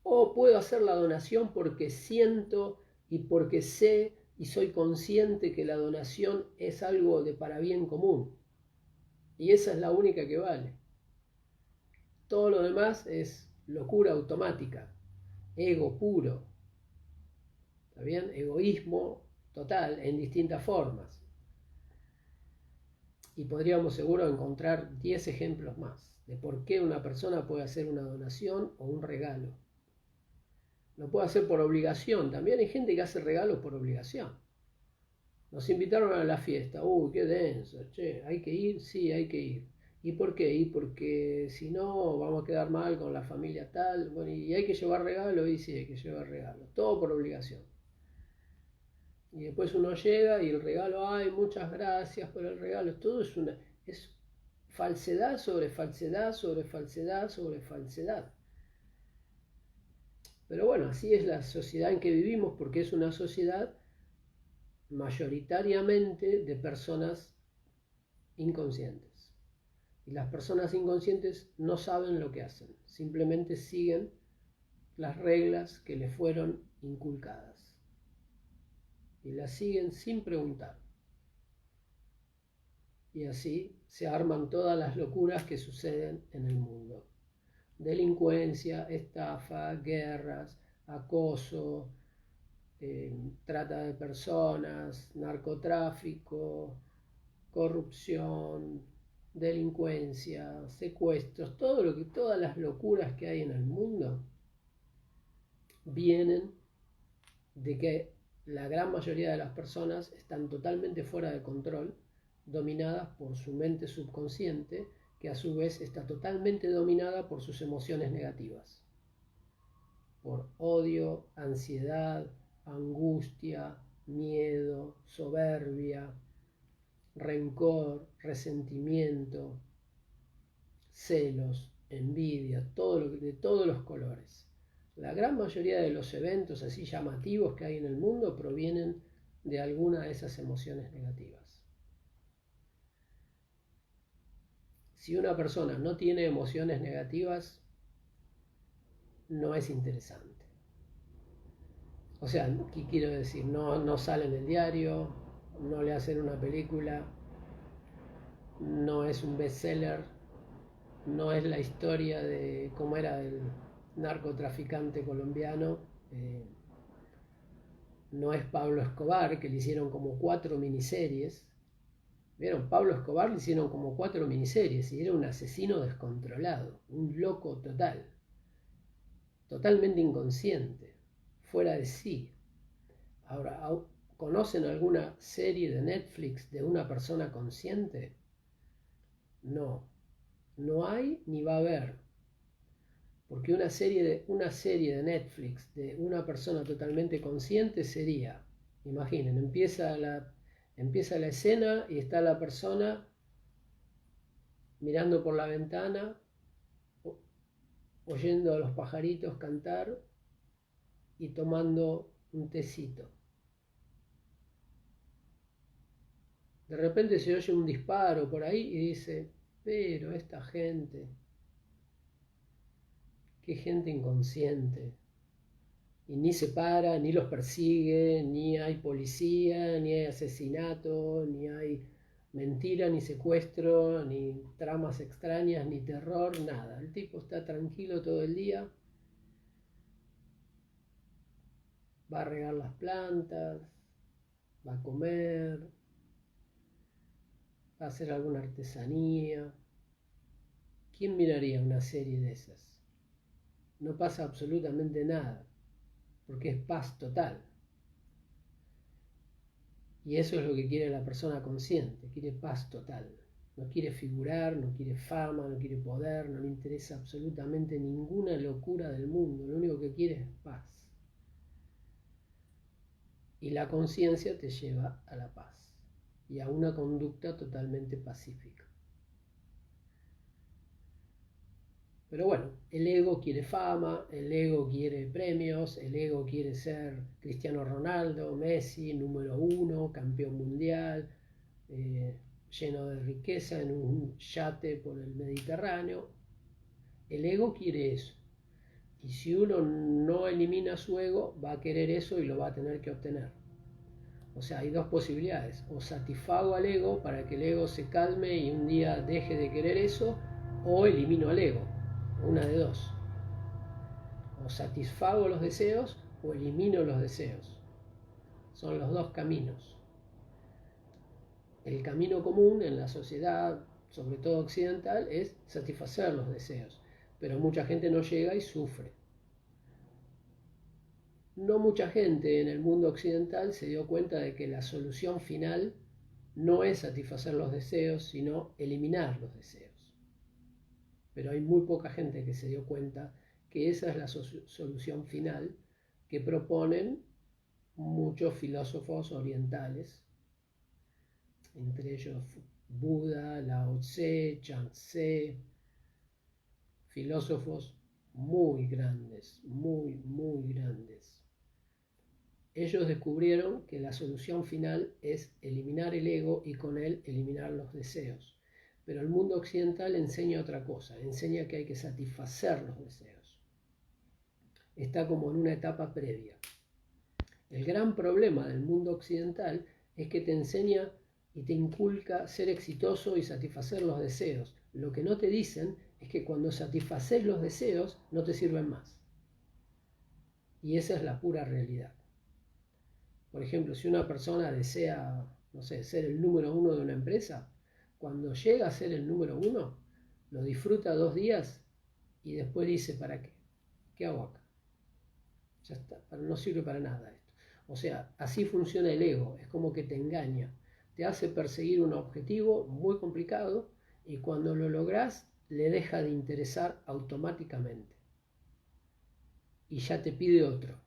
[SPEAKER 1] O puedo hacer la donación porque siento y porque sé y soy consciente que la donación es algo de para bien común. Y esa es la única que vale. Todo lo demás es locura automática, ego puro. ¿Está bien? Egoísmo total en distintas formas. Y podríamos seguro encontrar 10 ejemplos más de por qué una persona puede hacer una donación o un regalo. Lo puede hacer por obligación. También hay gente que hace regalos por obligación. Nos invitaron a la fiesta. Uy, qué denso. Che, ¿hay que ir? Sí, hay que ir. ¿Y por qué? Y porque si no vamos a quedar mal con la familia tal. Bueno, y hay que llevar regalo. Y sí, hay que llevar regalo. Todo por obligación. Y después uno llega y el regalo, ay, muchas gracias por el regalo. Todo es falsedad sobre falsedad sobre falsedad sobre falsedad. Pero bueno, así es la sociedad en que vivimos, porque es una sociedad mayoritariamente de personas inconscientes. Y las personas inconscientes no saben lo que hacen, simplemente siguen las reglas que les fueron inculcadas. Y las siguen sin preguntar. Y así se arman todas las locuras que suceden en el mundo. Delincuencia, estafa, guerras, acoso, trata de personas, narcotráfico, corrupción, delincuencia, secuestros, todas las locuras que hay en el mundo vienen de que la gran mayoría de las personas están totalmente fuera de control, dominadas por su mente subconsciente, que a su vez está totalmente dominada por sus emociones negativas, por odio, ansiedad, angustia, miedo, soberbia, rencor, resentimiento, celos, envidia, de todos los colores. La gran mayoría de los eventos así llamativos que hay en el mundo provienen de alguna de esas emociones negativas. Si una persona no tiene emociones negativas, no es interesante. O sea, ¿qué quiero decir? No sale en el diario, no le hacen una película, no es un bestseller, no es la historia de cómo era el narcotraficante colombiano, no es Pablo Escobar, que le hicieron como 4 miniseries. ¿Vieron? Pablo Escobar le hicieron como 4 miniseries y era un asesino descontrolado, un loco total, totalmente inconsciente, fuera de sí. Ahora, ¿conocen alguna serie de Netflix de una persona consciente? No, no hay ni va a haber. Porque una serie de Netflix de una persona totalmente consciente sería, imaginen, empieza la escena y está la persona mirando por la ventana, oyendo a los pajaritos cantar y tomando un tecito. De repente se oye un disparo por ahí y dice, pero esta gente, qué gente inconsciente. Y ni se para, ni los persigue, ni hay policía, ni hay asesinato, ni hay mentira, ni secuestro, ni tramas extrañas, ni terror, nada. El tipo está tranquilo todo el día, va a regar las plantas, va a comer, va a hacer alguna artesanía. ¿Quién miraría una serie de esas? No pasa absolutamente nada, porque es paz total. Y eso es lo que quiere la persona consciente, quiere paz total. No quiere figurar, no quiere fama, no quiere poder, no le interesa absolutamente ninguna locura del mundo, lo único que quiere es paz. Y la conciencia te lleva a la paz y a una conducta totalmente pacífica. Pero bueno, el ego quiere fama, el ego quiere premios, el ego quiere ser Cristiano Ronaldo, Messi, número 1, campeón mundial, lleno de riqueza en un yate por el Mediterráneo. El ego quiere eso. Y si uno no elimina su ego, va a querer eso y lo va a tener que obtener. O sea, hay dos posibilidades: o satisfago al ego para que el ego se calme y un día deje de querer eso, o elimino al ego. Una de dos: o satisfago los deseos o elimino los deseos. Son los dos caminos. El camino común en la sociedad, sobre todo occidental, es satisfacer los deseos, pero mucha gente no llega y sufre. No mucha gente en el mundo occidental se dio cuenta de que la solución final no es satisfacer los deseos, sino eliminar los deseos. Pero hay muy poca gente que se dio cuenta que esa es la solución final que proponen muchos filósofos orientales, entre ellos Buda, Lao Tse, Chang Tse, filósofos muy grandes, muy grandes. Ellos descubrieron que la solución final es eliminar el ego y con él eliminar los deseos. Pero el mundo occidental enseña otra cosa, enseña que hay que satisfacer los deseos. Está como en una etapa previa. El gran problema del mundo occidental es que te enseña y te inculca ser exitoso y satisfacer los deseos. Lo que no te dicen es que cuando satisfaces los deseos no te sirven más. Y esa es la pura realidad. Por ejemplo, si una persona desea, no sé, ser el número 1 de una empresa, cuando llega a ser el número 1, lo disfruta 2 días y después dice: ¿para qué? ¿Qué hago acá? Ya está, no sirve para nada esto. O sea, así funciona el ego, es como que te engaña, te hace perseguir un objetivo muy complicado y cuando lo lográs le deja de interesar automáticamente y ya te pide otro.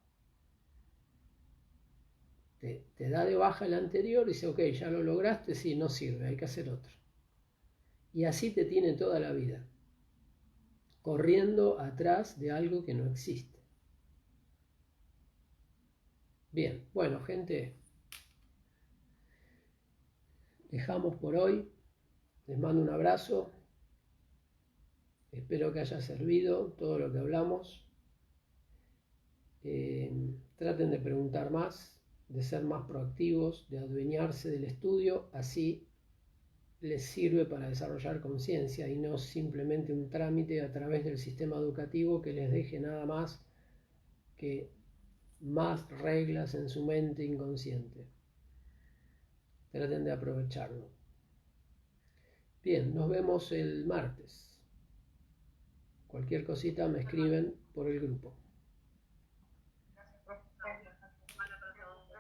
[SPEAKER 1] Te da de baja el anterior y dice: ok, ya lo lograste, sí, no sirve, hay que hacer otro. Y así te tiene toda la vida, corriendo atrás de algo que no existe. Bien, bueno, gente, dejamos por hoy. Les mando un abrazo. Espero que haya servido todo lo que hablamos. Traten de preguntar más, de ser más proactivos, de adueñarse del estudio, así les sirve para desarrollar conciencia y no simplemente un trámite a través del sistema educativo que les deje nada más que más reglas en su mente inconsciente. Traten de aprovecharlo. Bien, nos vemos el martes. Cualquier cosita me escriben por el grupo.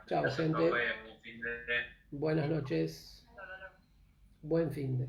[SPEAKER 1] Chao, gente. Buenas noches. Buen fin de.